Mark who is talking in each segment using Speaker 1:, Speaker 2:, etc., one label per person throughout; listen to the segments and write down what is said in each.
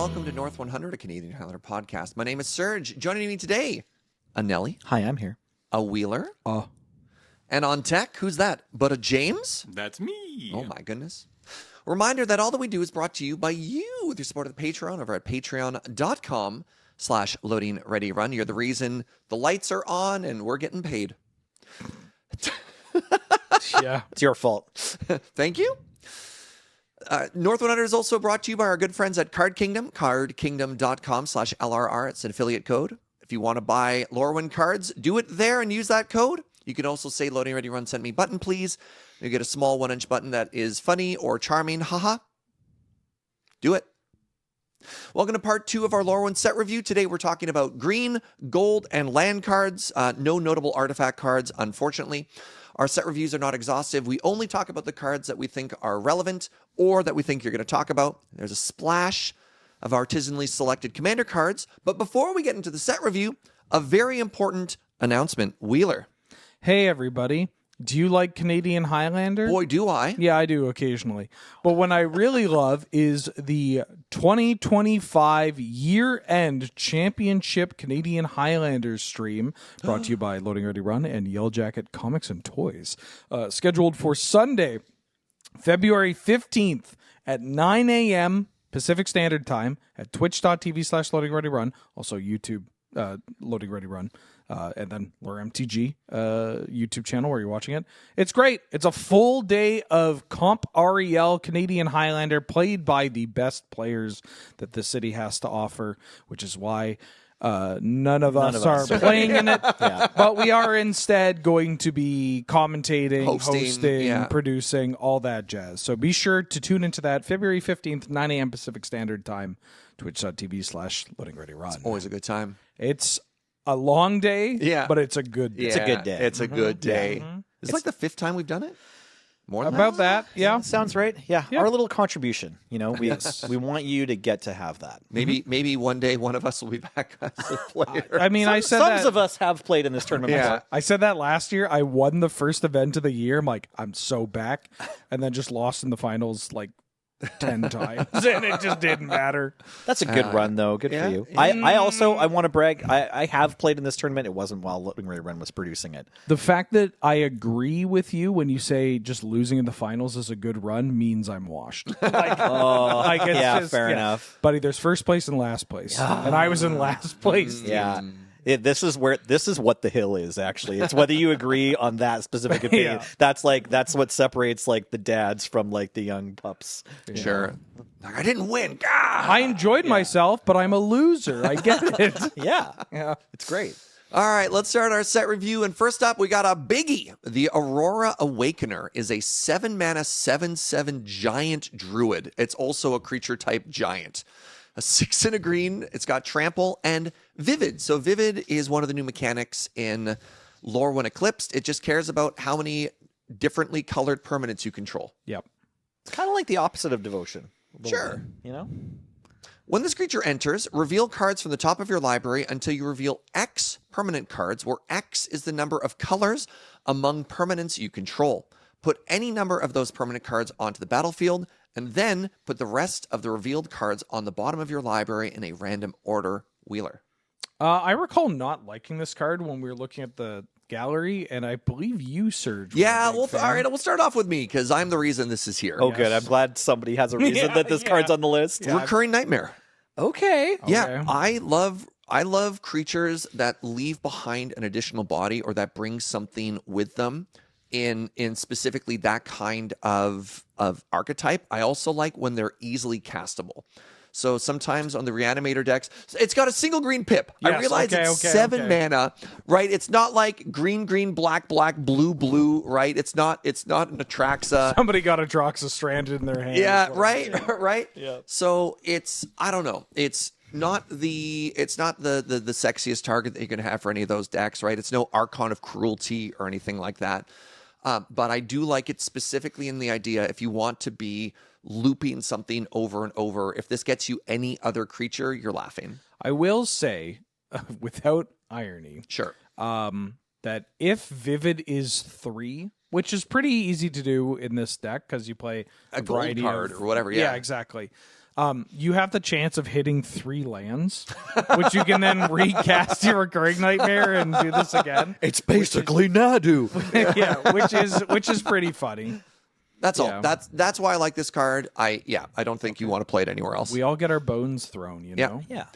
Speaker 1: welcome to North 100, a Canadian Highlander podcast. My name is Serge. Joining me today, a Nelly.
Speaker 2: Hi, I'm here.
Speaker 1: A Wheeler. And on tech, who's that? But a James?
Speaker 3: That's me.
Speaker 1: Oh my goodness. Reminder that all that we do is brought to you by you with your support of the Patreon over at patreon.com/loadingreadyrun. You're the reason the lights are on and we're getting paid.
Speaker 2: Yeah, it's your fault.
Speaker 1: Thank you. North 100 is also brought to you by our good friends at Card Kingdom, cardkingdom.com/LRR. It's an affiliate code. If you want to buy Lorwyn cards, do it there and use that code. You can also say Loading Ready Run, send me button, please. You get a small 1-inch button that is funny or charming. Haha. Do it. Welcome to part 2 of our Lorwyn set review. Today we're talking about green, gold, and land cards. No notable artifact cards, unfortunately. Our set reviews are not exhaustive. We only talk about the cards that we think are relevant or that we think you're going to talk about. There's a splash of artisanally selected commander cards. But before we get into the set review, a very important announcement. Wheeler.
Speaker 4: Hey, everybody. Do you like Canadian Highlander?
Speaker 1: Boy, do I.
Speaker 4: Yeah, I do occasionally. But what I really love is the 2025 year-end championship Canadian Highlanders stream brought to you by Loading Ready Run and Yellow Jacket Comics and Toys. Scheduled for Sunday, February 15th at 9 a.m. Pacific Standard Time at twitch.tv/Loading Ready Run. Also YouTube Loading Ready Run. And then LRRMTG YouTube channel where you're watching it. It's great. It's a full day of Comp REL Canadian Highlander played by the best players that the city has to offer, which is why none of us are playing in it. Yeah. But we are instead going to be commentating, hosting, producing, all that jazz. So be sure to tune into that February 15th, 9 a.m. Pacific Standard Time, twitch.tv/Loading Ready Run.
Speaker 1: It's always a good time.
Speaker 4: It's a long day, but it's a good day.
Speaker 1: Yeah,
Speaker 2: it's a good day.
Speaker 1: It's a good day. Yeah. It's like the 5th time we've done it? More than
Speaker 4: About that, yeah.
Speaker 2: Sounds right. Yeah. Our little contribution. You know, we want you to get to have that.
Speaker 1: Maybe one day one of us will be back as a player.
Speaker 4: I mean,
Speaker 2: some of us have played in this tournament.
Speaker 1: Yeah.
Speaker 4: I said that last year. I won the first event of the year. I'm like, I'm so back. And then just lost in the finals like 10 times, and it just didn't matter.
Speaker 2: That's a good run, though. Good for you. I want to brag. I have played in this tournament. It wasn't while Loading Ready Run was producing it.
Speaker 4: The fact that I agree with you when you say just losing in the finals is a good run means I'm washed. Fair enough. Buddy, there's first place and last place, and I was in last place.
Speaker 2: Yeah. This is what the hill is, actually. It's whether you agree on that specific opinion. That's what separates like the dads from like the young pups.
Speaker 1: Sure. Like, I didn't win.
Speaker 4: I enjoyed myself, but I'm a loser. I get it.
Speaker 2: Yeah. It's great.
Speaker 1: All right, let's start our set review. And first up, we got a biggie. The Aurora Awakener is a 7-mana 7/7 giant druid. It's also a creature type giant. A 6 and a green. It's got trample and vivid. So vivid is one of the new mechanics in Lorwyn Eclipsed. It just cares about how many differently colored permanents you control.
Speaker 4: Yep.
Speaker 2: It's kind of like the opposite of devotion.
Speaker 1: Sure.
Speaker 2: Bit, you know?
Speaker 1: When this creature enters, reveal cards from the top of your library until you reveal X permanent cards, where X is the number of colors among permanents you control. Put any number of those permanent cards onto the battlefield, and then put the rest of the revealed cards on the bottom of your library in a random order. Wheeler.
Speaker 4: I recall not liking this card when we were looking at the gallery, and I believe you, Serge.
Speaker 1: Yeah, all right, we'll start off with me, because I'm the reason this is here.
Speaker 2: Oh, good. I'm glad somebody has a reason that this card's on the list.
Speaker 1: Yeah. Recurring Nightmare.
Speaker 2: Okay.
Speaker 1: Yeah, I love creatures that leave behind an additional body or that bring something with them. In specifically that kind of archetype. I also like when they're easily castable. So sometimes on the Reanimator decks, it's got a single green pip.
Speaker 4: Yes,
Speaker 1: I realize it's 7 mana, right? It's not like green, black, blue, right? It's not an Atraxa.
Speaker 4: Somebody got a Droxa stranded in their hand.
Speaker 1: Yeah, right?
Speaker 4: Yeah.
Speaker 1: So I don't know. It's not the sexiest target that you can have for any of those decks, right? It's no Archon of Cruelty or anything like that. But I do like it specifically in the idea, if you want to be looping something over and over, if this gets you any other creature, you're laughing.
Speaker 4: I will say, without irony,
Speaker 1: sure,
Speaker 4: that if Vivid is 3, which is pretty easy to do in this deck because you play
Speaker 1: a gold card or whatever.
Speaker 4: Yeah, exactly. You have the chance of hitting 3 lands, which you can then recast your Recurring Nightmare and do this again.
Speaker 2: It's basically Nadu.
Speaker 4: Yeah, which is pretty funny.
Speaker 1: That's
Speaker 4: Yeah.
Speaker 1: all. That's why I like this card. I don't think you want to play it anywhere else.
Speaker 4: We all get our bones thrown, you know?
Speaker 2: Yeah.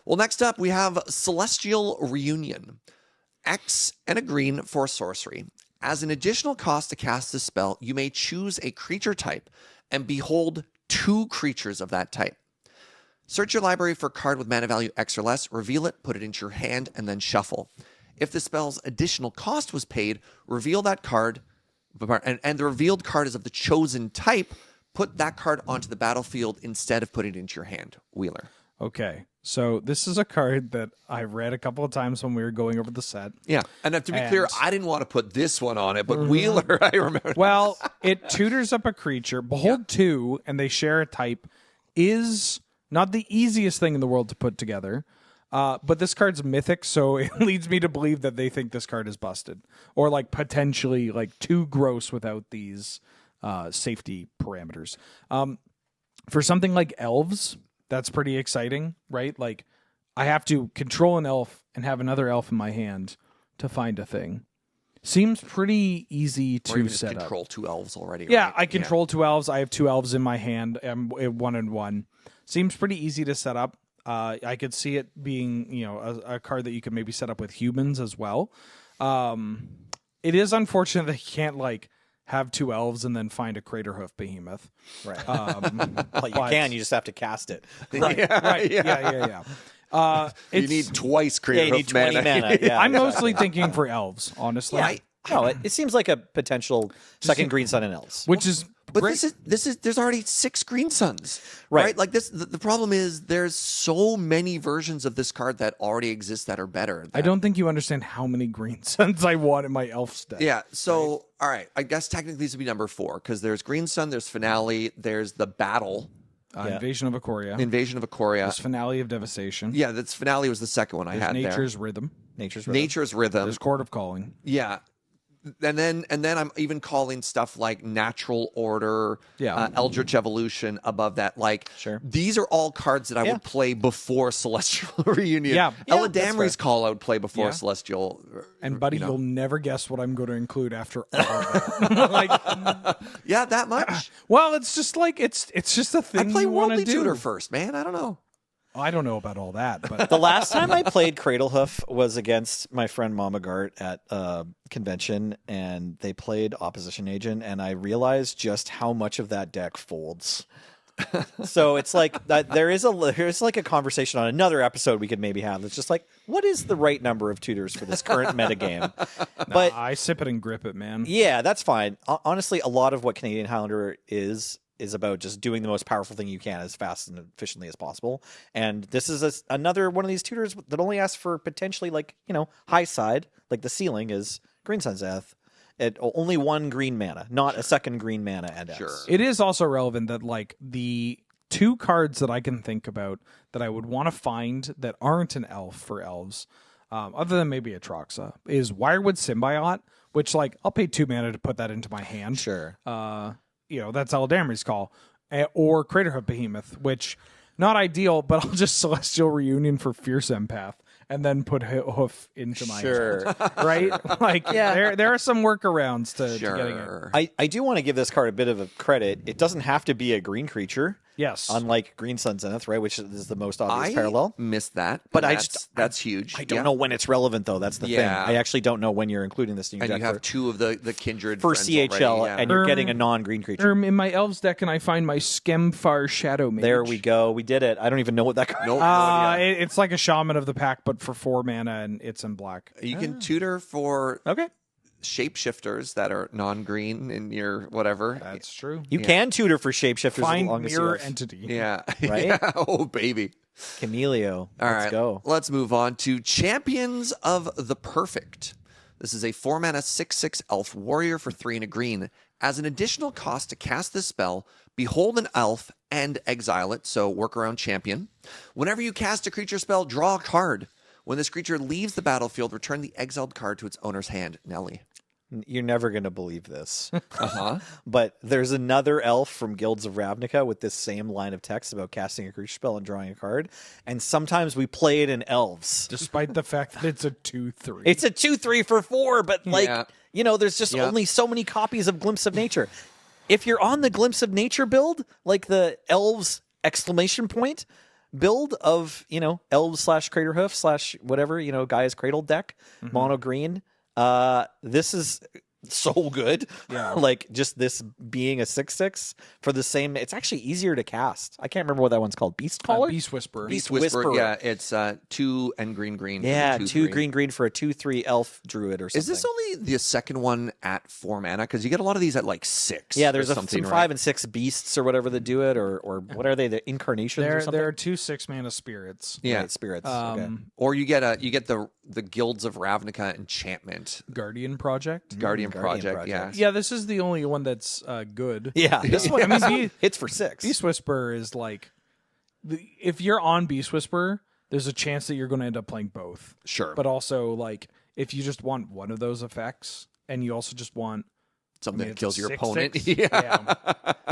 Speaker 1: Well, next up, we have Celestial Reunion. X and a green for sorcery. As an additional cost to cast this spell, you may choose a creature type and behold 2 creatures of that type. Search your library for a card with mana value X or less, reveal it, put it into your hand, and then shuffle. If the spell's additional cost was paid, reveal that card, and the revealed card is of the chosen type, put that card onto the battlefield instead of putting it into your hand. Wheeler.
Speaker 4: Okay, so this is a card that I read a couple of times when we were going over the set.
Speaker 1: Yeah, and to be clear, I didn't want to put this one on it, but Wheeler, I remember.
Speaker 4: Well, it tutors up a creature. Behold 2, and they share a type, is not the easiest thing in the world to put together. But this card's mythic, so it leads me to believe that they think this card is busted. Or like potentially like too gross without these safety parameters. For something like elves, that's pretty exciting, right? Like I have to control an elf and have another elf in my hand to find a thing. Seems pretty easy
Speaker 1: Or you
Speaker 4: to
Speaker 1: just
Speaker 4: set up.
Speaker 1: control 2 elves already.
Speaker 4: Yeah,
Speaker 1: right?
Speaker 4: I control 2 elves. I have 2 elves in my hand. I'm 1-1. Seems pretty easy to set up. I could see it being, a card that you could maybe set up with humans as well. It is unfortunate that you can't have 2 elves and then find a Craterhoof Behemoth.
Speaker 2: Right.
Speaker 4: Well,
Speaker 2: you can. You just have to cast it.
Speaker 4: Right. Yeah.
Speaker 1: You need twice
Speaker 2: Yeah, you need 20 mana. Yeah,
Speaker 4: I'm mostly thinking for elves, honestly.
Speaker 2: Yeah, no, it seems like a potential second Green Sun and Elves.
Speaker 4: Which is
Speaker 1: But
Speaker 4: great.
Speaker 1: this is there's already 6 Green Suns,
Speaker 2: Right.
Speaker 1: Like this, the problem is there's so many versions of this card that already exist that are better.
Speaker 4: I don't think you understand how many Green Suns I want in my elf deck.
Speaker 1: Yeah. So all right, I guess technically this would be number 4 because there's Green Sun, there's Finale, there's the Battle,
Speaker 4: Invasion of Ikoria.
Speaker 1: Invasion of Ikoria.
Speaker 4: There's Finale of Devastation.
Speaker 1: Yeah, that's Finale was the second one I had
Speaker 4: Nature's Rhythm.
Speaker 2: Nature's Rhythm.
Speaker 1: Nature's Rhythm.
Speaker 4: There's Court of Calling.
Speaker 1: Yeah. And then I'm even calling stuff like Natural Order, Eldritch Evolution above that. Like,
Speaker 2: Sure.
Speaker 1: These are all cards that I would play before Celestial Reunion.
Speaker 4: Yeah.
Speaker 1: Ella
Speaker 2: that's
Speaker 1: Damry's call I would play before
Speaker 4: Yeah.
Speaker 1: Celestial.
Speaker 4: And buddy, you'll never guess what I'm going to include after all of that.
Speaker 1: Yeah, that much.
Speaker 4: Well, it's just it's just a
Speaker 1: I
Speaker 4: thing
Speaker 1: play
Speaker 4: you want to
Speaker 1: Worldly
Speaker 4: do.
Speaker 1: Tutor first, man. I don't know.
Speaker 4: I don't know about all that, but
Speaker 2: The last time I played Cradlehoof was against my friend Mama Gart at a convention, and they played Opposition Agent, and I realized just how much of that deck folds. So it's like there's like a conversation on another episode we could maybe have. It's just like, what is the right number of tutors for this current metagame? But
Speaker 4: I sip it and grip it, man.
Speaker 2: yeah, that's fine. Honestly, a lot of what Canadian Highlander is about just doing the most powerful thing you can as fast and efficiently as possible. And this is another one of these tutors that only asks for potentially high side, like the ceiling is Green Sun's Death. At only 1 green mana, not a second green mana and X.
Speaker 1: Sure.
Speaker 4: It is also relevant that the 2 cards that I can think about that I would want to find that aren't an elf for elves, other than maybe Atroxa, is Wirewood Symbiote, which I'll pay 2 mana to put that into my hand.
Speaker 2: Sure.
Speaker 4: That's Eldamri's call. Or Craterhoof Behemoth, which not ideal, but I'll just Celestial Reunion for Fierce Empath and then put Hoof into my hand. Right? There are some workarounds to getting it.
Speaker 2: I do want to give this card a bit of a credit. It doesn't have to be a green creature.
Speaker 4: Yes.
Speaker 2: Unlike Green Sun Zenith, right, which is the most obvious parallel.
Speaker 1: Missed that,
Speaker 2: But
Speaker 1: that's huge.
Speaker 2: I don't know when it's relevant, though. That's the thing. I actually don't know when you're including this in your
Speaker 1: And
Speaker 2: deck
Speaker 1: you have 2 of the kindred
Speaker 2: for
Speaker 1: friends
Speaker 2: CHL,
Speaker 1: already,
Speaker 2: and you're getting a non-green creature.
Speaker 4: In my elves deck, can I find my Skemfar Shadow Mage?
Speaker 2: There we go. We did it. I don't even know what that card
Speaker 1: Nope, no idea.
Speaker 4: It's like a Shaman of the Pack, but for 4 mana, and it's in black.
Speaker 1: You can tutor for
Speaker 2: Okay.
Speaker 1: shapeshifters that are non-green in your whatever.
Speaker 4: That's true.
Speaker 2: You can tutor for shapeshifters
Speaker 4: Find
Speaker 2: as long as you
Speaker 4: mirror
Speaker 2: have
Speaker 4: entity.
Speaker 1: Yeah.
Speaker 2: Right?
Speaker 1: Yeah. Oh, baby.
Speaker 2: Camelio.
Speaker 1: All
Speaker 2: Let's
Speaker 1: right.
Speaker 2: go.
Speaker 1: Let's move on to Champions of the Perfect. This is a 4-mana 6/6 elf warrior for 3 and a green. As an additional cost to cast this spell, behold an elf and exile it, so work around champion. Whenever you cast a creature spell, draw a card. When this creature leaves the battlefield, return the exiled card to its owner's hand. Nelly.
Speaker 2: You're never going to believe this.
Speaker 1: Uh-huh.
Speaker 2: But there's another elf from Guilds of Ravnica with this same line of text about casting a creature spell and drawing a card. And sometimes we play it in elves.
Speaker 4: Despite the fact that it's a 2/3.
Speaker 2: It's a 2/3 for 4, but
Speaker 1: Yeah.
Speaker 2: there's just only so many copies of Glimpse of Nature. If you're on the Glimpse of Nature build, like the elves exclamation point build of, elves / Craterhoof / whatever, Gaia's Cradle deck, mono green, this is so good.
Speaker 4: Yeah.
Speaker 2: Like just this being a 6/6 for the same. It's actually easier to cast. I can't remember what that one's called. Beast Caller?
Speaker 4: Beast Whisperer.
Speaker 2: Beast
Speaker 1: Whisper.
Speaker 2: Whisperer.
Speaker 1: Yeah, it's 2 and green. for
Speaker 2: Yeah,
Speaker 1: the
Speaker 2: 2 green for a 2/3 elf druid or something.
Speaker 1: Is this only the second one at 4 mana? Because you get a lot of these at like 6.
Speaker 2: Yeah, there's
Speaker 1: or
Speaker 2: some
Speaker 1: something,
Speaker 2: 5 and 6 beasts or whatever that do it, or what are they? The incarnations or something?
Speaker 4: There are 2 6-mana spirits.
Speaker 1: Yeah.
Speaker 2: Right, spirits. Okay.
Speaker 1: Or you get the Guilds of Ravnica enchantment.
Speaker 4: Guardian Project.
Speaker 1: Guardian
Speaker 2: Guardian
Speaker 1: Project, yeah.
Speaker 2: Project.
Speaker 4: Yeah, this is the only one that's good.
Speaker 2: Yeah, this one
Speaker 4: I mean,
Speaker 2: hits for 6.
Speaker 4: Beast Whisperer is like, if you're on Beast Whisperer, there's a chance that you're going to end up playing both.
Speaker 1: Sure.
Speaker 4: But also, like, if you just want one of those effects, and you also just want
Speaker 1: Something that
Speaker 4: it's
Speaker 1: kills
Speaker 4: a
Speaker 1: your
Speaker 4: 6/6.
Speaker 1: opponent. Yeah.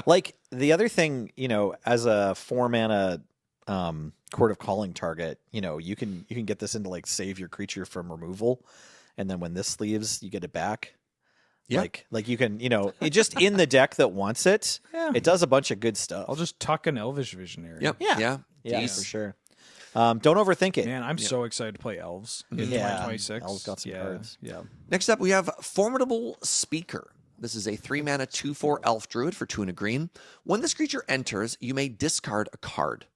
Speaker 2: Like the other thing, as a 4 mana Court of Calling target, you can get this into like save your creature from removal, and then when this leaves, you get it back.
Speaker 1: Yeah.
Speaker 2: Like you can, it just in the deck that wants it,
Speaker 4: Yeah.
Speaker 2: it does a bunch of good stuff.
Speaker 4: I'll just tuck an Elvish Visionary.
Speaker 1: Yep.
Speaker 2: Yeah.
Speaker 1: Yeah.
Speaker 2: for sure. Don't overthink it.
Speaker 4: Man, I'm so excited to play Elves in
Speaker 2: Yeah.
Speaker 4: 2026.
Speaker 2: Elves got some cards.
Speaker 4: Yeah.
Speaker 1: Next up, we have Formidable Speaker. This is a 3 mana 2/4 elf druid for 2 and a green. When this creature enters, you may discard a card.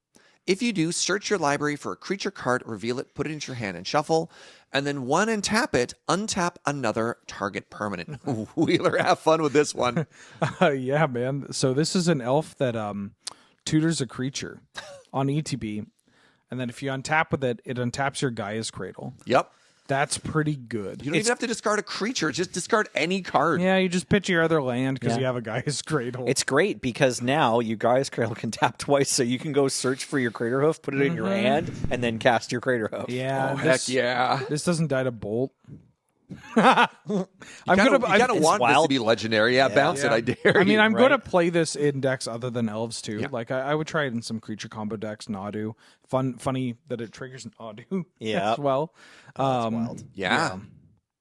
Speaker 1: If you do, search your library for a creature card, reveal it, put it into your hand, and shuffle. And then untap it, untap another target permanent. Wheeler, have fun with this one.
Speaker 4: Yeah, man. So this is an elf that tutors a creature on ETB, and then if you untap with it, it untaps your Gaia's Cradle.
Speaker 1: Yep.
Speaker 4: That's pretty good.
Speaker 1: You don't even have to discard a creature. Just discard any card.
Speaker 4: Yeah, you just pitch your other land because
Speaker 2: Yeah.
Speaker 4: you have a Gaia's Cradle.
Speaker 2: It's great because now you guys Cradle can tap twice, so you can go search for your Craterhoof, put it in your hand, and then cast your Craterhoof.
Speaker 4: yeah,
Speaker 1: Oh, heck yeah.
Speaker 4: This doesn't die to bolt.
Speaker 1: You kind of want this to be legendary. Yeah, bounce it, I dare
Speaker 4: I mean,
Speaker 1: you,
Speaker 4: I'm
Speaker 1: right?
Speaker 4: going to play this in decks other than elves too.
Speaker 1: Yeah.
Speaker 4: Like I would try it in some creature combo decks. Nadu, funny that it triggers Nadu
Speaker 2: Yeah.
Speaker 4: as well.
Speaker 2: Wild.
Speaker 1: Yeah.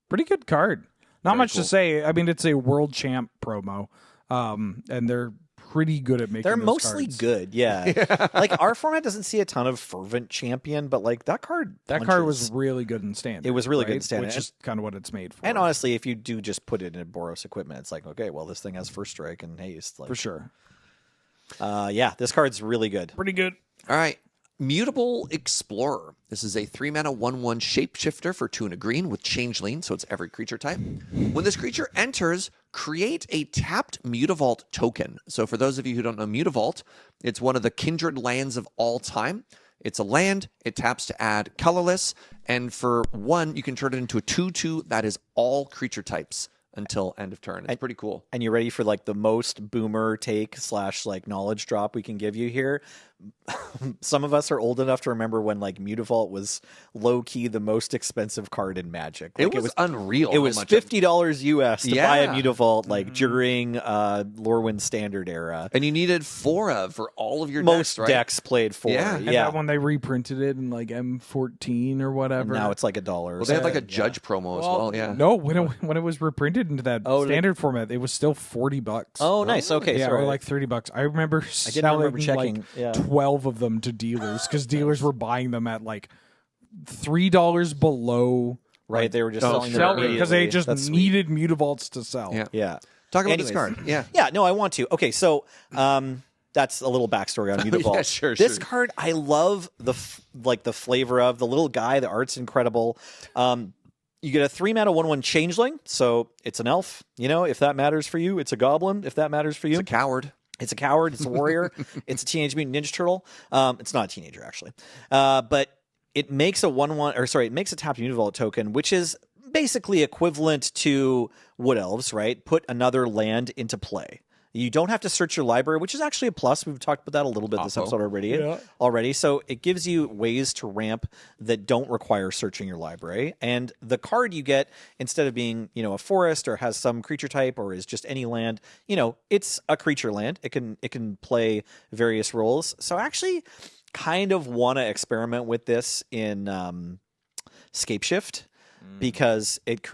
Speaker 4: Pretty good card. Not
Speaker 1: Very
Speaker 4: much
Speaker 1: cool.
Speaker 4: to say. I mean, it's a world champ promo, and they're pretty good at making.
Speaker 2: They're
Speaker 4: those
Speaker 2: mostly
Speaker 4: cards.
Speaker 2: good, yeah. Like our format doesn't see a ton of fervent champion, but like that card
Speaker 4: That was
Speaker 2: punches.
Speaker 4: really good in standard.
Speaker 2: It was really good in
Speaker 4: right?
Speaker 2: standard.
Speaker 4: which is kind of what it's made for.
Speaker 2: And honestly, if you do just put it in Boros equipment, it's like, okay, well, this thing has first strike and haste. Like,
Speaker 4: for sure,
Speaker 2: yeah, this card's really good.
Speaker 4: pretty good.
Speaker 1: All right. Mutable Explorer. This is a 3 mana 1/1 shapeshifter for 2 and a green with changeling, so it's every creature type. When this creature enters, create a tapped Mutavault token. So for those of you who don't know Mutavault, it's one of the kindred lands of all time. It's a land, it taps to add colorless, and for 1, you can turn it into a 2/2 that is all creature types until end of turn. It's pretty cool.
Speaker 2: And you ready for like the most boomer take / like knowledge drop we can give you here? Some of us are old enough to remember when like Mutavault was low key the most expensive card in Magic. Like,
Speaker 1: It was unreal.
Speaker 2: It
Speaker 1: how
Speaker 2: was
Speaker 1: much
Speaker 2: $50 US to buy a
Speaker 1: Yeah.
Speaker 2: Mutavault like during Lorwyn Standard era.
Speaker 1: and you needed 4 of for all of your
Speaker 2: Most
Speaker 1: decks, right?
Speaker 2: decks played for.
Speaker 1: Yeah.
Speaker 4: And
Speaker 2: Yeah.
Speaker 4: that one they reprinted it in like M14 or whatever.
Speaker 2: Now it's like $1.
Speaker 1: Well, they had like a judge promo as well, yeah.
Speaker 4: No, when it was reprinted into that standard format, it was still $40.
Speaker 2: Oh, nice. Okay,
Speaker 4: yeah,
Speaker 2: sorry.
Speaker 4: or like $30. I remember
Speaker 2: didn't remember
Speaker 4: selling
Speaker 2: checking.
Speaker 4: like
Speaker 2: Yeah.
Speaker 4: 12 of them to dealers because dealers were buying them at like $3 below.
Speaker 2: Right, they were just selling them
Speaker 4: Because they
Speaker 2: immediately.
Speaker 4: just
Speaker 2: That's sweet.
Speaker 4: needed Mutavaults to sell.
Speaker 1: Yeah.
Speaker 2: Yeah.
Speaker 1: Talk about
Speaker 2: Anyways.
Speaker 1: this card. Yeah.
Speaker 2: Yeah, no, I want to. Okay, so that's a little backstory on Mutavault.
Speaker 1: Yeah, sure,
Speaker 2: This
Speaker 1: sure.
Speaker 2: card, I love the flavor of the little guy. The art's incredible. You get a 3 mana 1/1 changeling, so it's an elf. You know, if that matters for you, it's a goblin. If that matters for you,
Speaker 1: It's a coward.
Speaker 2: it's a coward. It's a warrior. It's a Teenage Mutant Ninja Turtle. It's not a teenager actually, but it makes a 1/1, or sorry, it makes a tapped Mutavault token, which is basically equivalent to Wood Elves, right? Put another land into play. You don't have to search your library, which is actually a plus. We've talked about that a little bit this episode already. So it gives you ways to ramp that don't require searching your library. And the card you get, instead of being, a forest or has some creature type or is just any land, it's a creature land. It can play various roles. So I actually kind of want to experiment with this in Scapeshift because it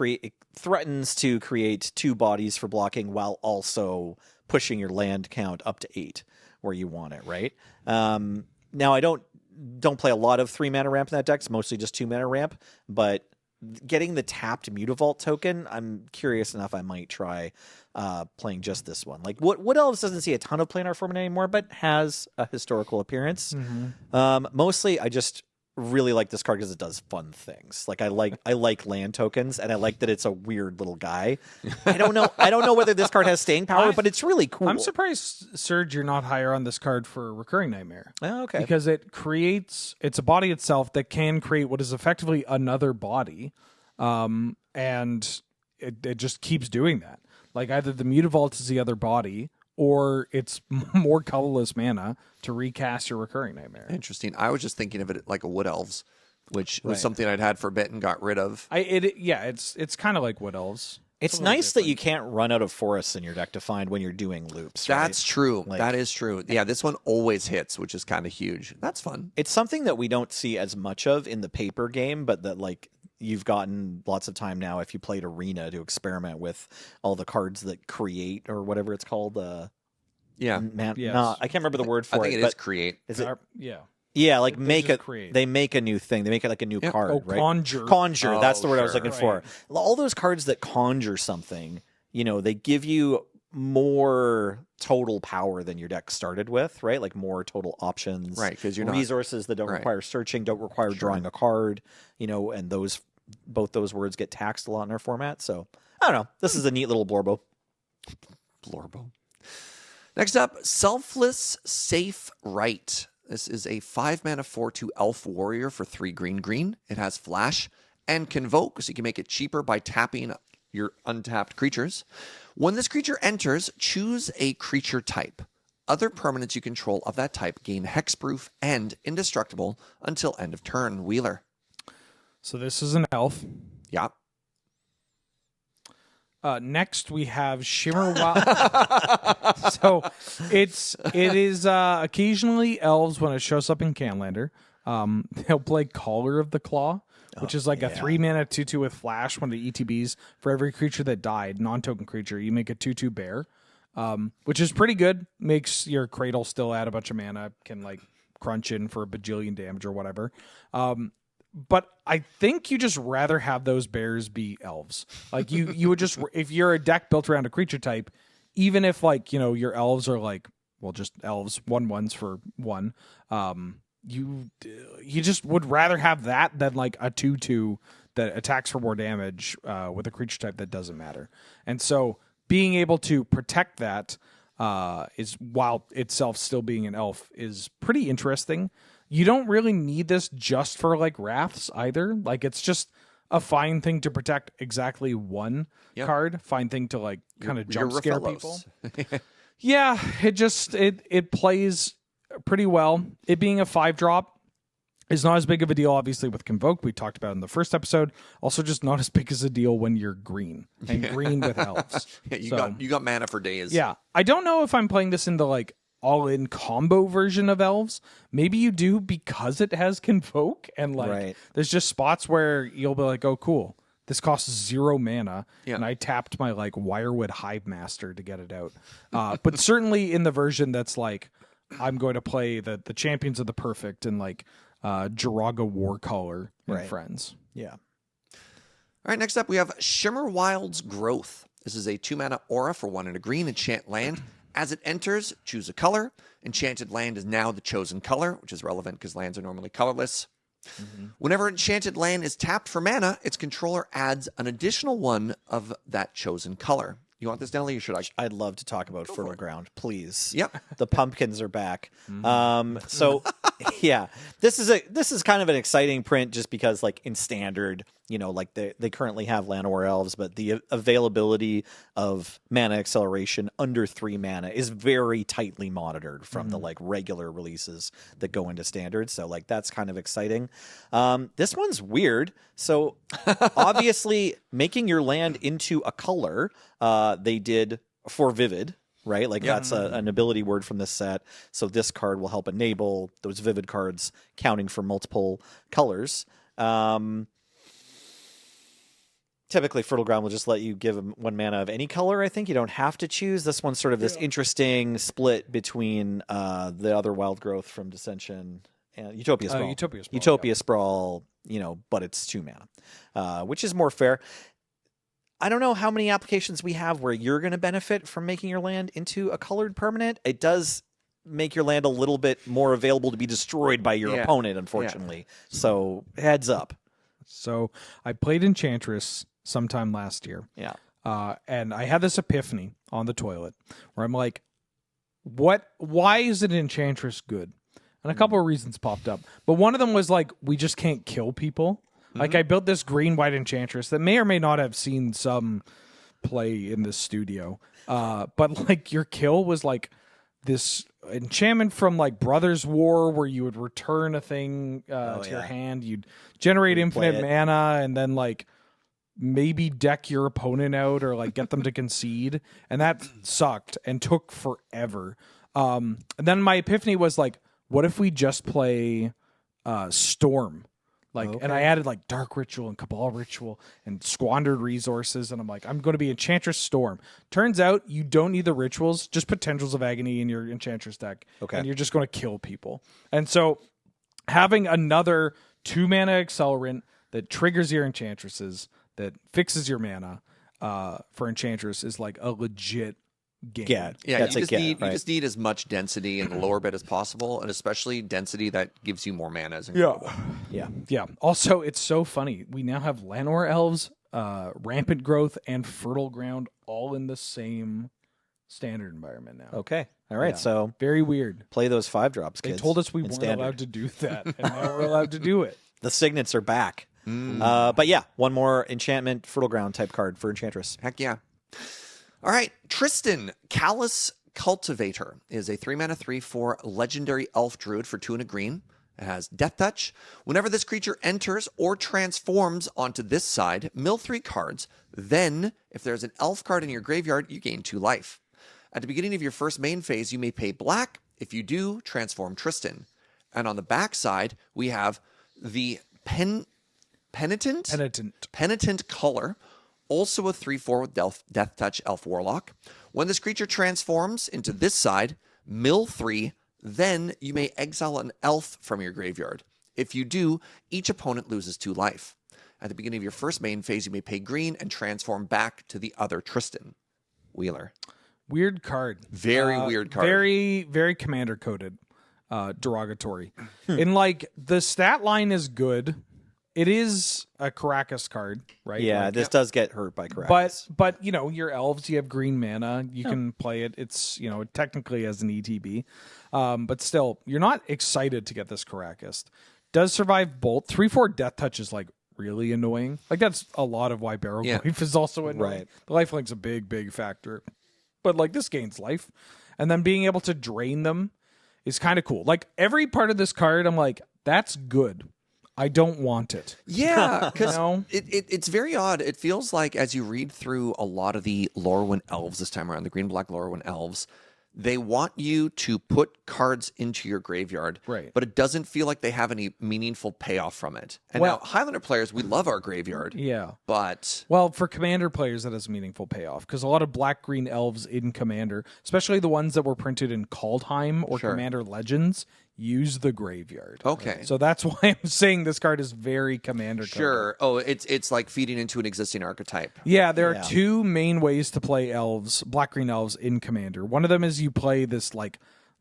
Speaker 2: threatens to create 2 bodies for blocking while also pushing your land count up to 8 where you want it, right? Now I don't play a lot of 3 mana ramp in that deck. It's mostly just 2 mana ramp, but getting the tapped Mutavault token, I'm curious enough I might try playing just this one. Like Wood Elves doesn't see a ton of play in our format anymore, but has a historical appearance. Mostly I just really like this card because it does fun things. Like I like land tokens, and I like that it's a weird little guy. I don't know whether this card has staying power, but it's really cool.
Speaker 4: I'm surprised, Serge, you're not higher on this card for Recurring Nightmare.
Speaker 2: Oh, okay.
Speaker 4: Because it's a body itself that can create what is effectively another body, and it just keeps doing that. Like either the Mutavault is the other body, or it's more colorless mana to recast your Recurring Nightmare.
Speaker 1: Interesting. I was just thinking of it like a Wood Elves, which was something I'd had for a bit and got rid of.
Speaker 4: It's kind of like Wood Elves.
Speaker 2: It's nice that you can't run out of forests in your deck to find when you're doing loops.
Speaker 1: That's true. That is true. Yeah, this one always hits, which is kind of huge. That's fun.
Speaker 2: It's something that we don't see as much of in the paper game, but that you've gotten lots of time now if you played Arena to experiment with all the cards that create or whatever it's called. I can't remember the word for it.
Speaker 1: I think it is create.
Speaker 2: Is it?
Speaker 4: Yeah.
Speaker 2: Yeah, like they make a new thing. They make it like a new card, right?
Speaker 4: Conjure.
Speaker 2: Conjure. That's the word I was looking for. All those cards that conjure something, they give you more total power than your deck started with, right? Like more total options.
Speaker 1: Right, because you're
Speaker 2: resources that don't require searching, don't require drawing a card, and both those words get taxed a lot in our format. So I don't know. This is a neat little blorbo.
Speaker 1: Next up, Selfless Safe Right. This is a 5-mana 4/2 elf warrior for 3 green. It has flash and convoke, so you can make it cheaper by tapping your untapped creatures. When this creature enters, choose a creature type. Other permanents you control of that type gain hexproof and indestructible until end of turn. Wheeler.
Speaker 4: So this is an elf.
Speaker 1: Yeah.
Speaker 4: Next we have Shimmer Wild. So it is occasionally elves when it shows up in Canlander. They'll play Caller of the Claw, which is like a 3-mana 2/2 with flash. One of the ETBs for every creature that died, non-token creature. You make a 2/2 bear, which is pretty good. Makes your Cradle still add a bunch of mana. Can crunch in for a bajillion damage or whatever. But I think you just rather have those bears be elves. Like you would just, if you're a deck built around a creature type, even if your elves are just elves 1/1s for 1, you just would rather have that than a 2/2 that attacks for more damage with a creature type that doesn't matter. And so being able to protect that is, while itself still being an elf, is pretty interesting. You don't really need this just for wraths either. It's just a fine thing to protect exactly one card. Fine thing to kind of jump scare people. Yeah, it plays pretty well. It being a 5-drop is not as big of a deal, obviously, with Convoke. We talked about in the first episode. Also, just not as big as a deal when you're green and green with elves.
Speaker 1: You got mana for days.
Speaker 4: Yeah, I don't know if I'm playing this in the all-in combo version of elves. Maybe you do because it has Convoke, and there's just spots where you'll be like, oh, cool, this costs 0 mana, and I tapped my Wirewood Hive Master to get it out. But certainly in the version that's I'm going to play the Champions of the Perfect and Jiraga Warcaller and friends.
Speaker 2: Yeah.
Speaker 1: All right, next up we have Shimmerwild's Growth. This is a 2-mana aura for 1 and a green enchant land. As it enters, choose a color. Enchanted land is now the chosen color, which is relevant because lands are normally colorless. Mm-hmm. Whenever enchanted land is tapped for mana, its controller adds an additional 1 of that chosen color. You want this, Nelly, or should I?
Speaker 2: I'd love to talk about Fertile Ground, please.
Speaker 1: Yep.
Speaker 2: The pumpkins are back. So, yeah, this is kind of an exciting print just because, in Standard, like they currently have Llanowar Elves, but the availability of mana acceleration under 3 mana is very tightly monitored from the like regular releases that go into standard. So like that's kind of exciting. This one's weird. So obviously making your land into a color, they did for Vivid. Right? Like that's an ability word from this set. So this card will help enable those Vivid cards counting for multiple colors. Typically, Fertile Ground will just let you give them 1 mana of any color, I think. You don't have to choose. This one's sort of this interesting split between the other Wild Growth from Dissension and Utopia Sprawl. Utopia Sprawl, but it's 2 mana, which is more fair. I don't know how many applications we have where you're going to benefit from making your land into a colored permanent. It does make your land a little bit more available to be destroyed by your opponent, unfortunately. Yeah. So heads up.
Speaker 4: So I played Enchantress sometime last year.
Speaker 2: Yeah.
Speaker 4: And I had this epiphany on the toilet where I'm like, why is an Enchantress good? And a couple of reasons popped up. But one of them was like, we just can't kill people. Like, I built this green-white Enchantress that may or may not have seen some play in this studio. But, like, your kill was, like, this enchantment from, like, Brothers War where you would return a thing to your hand. You'd generate infinite mana and then, like, maybe deck your opponent out or, like, get them to concede. And that sucked and took forever. And then my epiphany was, like, what if we just play Storm? And I added like Dark Ritual and Cabal Ritual and squandered resources. And I'm like, I'm going to be Enchantress Storm. Turns out you don't need the rituals. Just put Tendrils of Agony in your Enchantress deck. Okay. And you're just going to kill people. And so having another 2 mana accelerant that triggers your Enchantresses, that fixes your mana for Enchantress is like a legit game.
Speaker 1: You just need as much density in the lower bit as possible, and especially density that gives you more mana.
Speaker 4: Yeah. Also, it's so funny. We now have Llanowar Elves, Rampant Growth, and Fertile Ground all in the same standard environment now.
Speaker 2: Okay. All right. So
Speaker 4: very weird.
Speaker 2: Play those 5-drops, kids.
Speaker 4: They told us we weren't allowed to do that, and now we're allowed to do it.
Speaker 2: The signets are back. But yeah, one more enchantment, Fertile Ground type card for Enchantress.
Speaker 1: Heck yeah. All right, Tristan, Callous Cultivator is a 3-mana 3/4 legendary elf druid for 2 and a green. It has Death Touch. Whenever this creature enters or transforms onto this side, mill 3 cards. Then, if there's an elf card in your graveyard, you gain 2 life. At the beginning of your first main phase, you may pay black. If you do, transform Tristan. And on the back side, we have the Penitent color. Also a 3/4 with Death Touch Elf Warlock. When this creature transforms into this side, mill 3, then you may exile an elf from your graveyard. If you do, each opponent loses 2 life. At the beginning of your first main phase, you may pay green and transform back to the other Tristan. Wheeler.
Speaker 4: Weird card.
Speaker 1: Very weird card.
Speaker 4: Very, very commander coded. Derogatory. And like the stat line is good. It is a Caracas card, right?
Speaker 2: Yeah, this does get hurt by Caracas.
Speaker 4: But your elves, you have green mana. You can play it. It's, technically as an ETB. But still, you're not excited to get this Caracas. Does survive Bolt. 3/4 Death Touch is like really annoying. Like that's a lot of why Barrow Glaive is also annoying. Right. The lifelink's a big, big factor. But like this gains life. And then being able to drain them is kind of cool. Like every part of this card, I'm like, that's good. I don't want it.
Speaker 1: Yeah, because it's very odd. It feels like as you read through a lot of the Lorwyn Elves this time around, the green-black Lorwyn Elves, they want you to put cards into your graveyard,
Speaker 4: right?
Speaker 1: But it doesn't feel like they have any meaningful payoff from it. And now Highlander players, we love our graveyard.
Speaker 4: Yeah.
Speaker 1: But...
Speaker 4: Well, for Commander players, that has a meaningful payoff, because a lot of black-green elves in Commander, especially the ones that were printed in Kaldheim or Commander Legends, use the graveyard.
Speaker 1: Okay.
Speaker 4: So that's why I'm saying this card is very Commander coded.
Speaker 1: Sure. Oh, it's like feeding into an existing archetype.
Speaker 4: Yeah, there are 2 main ways to play elves, black-green elves in Commander. One of them is you play this like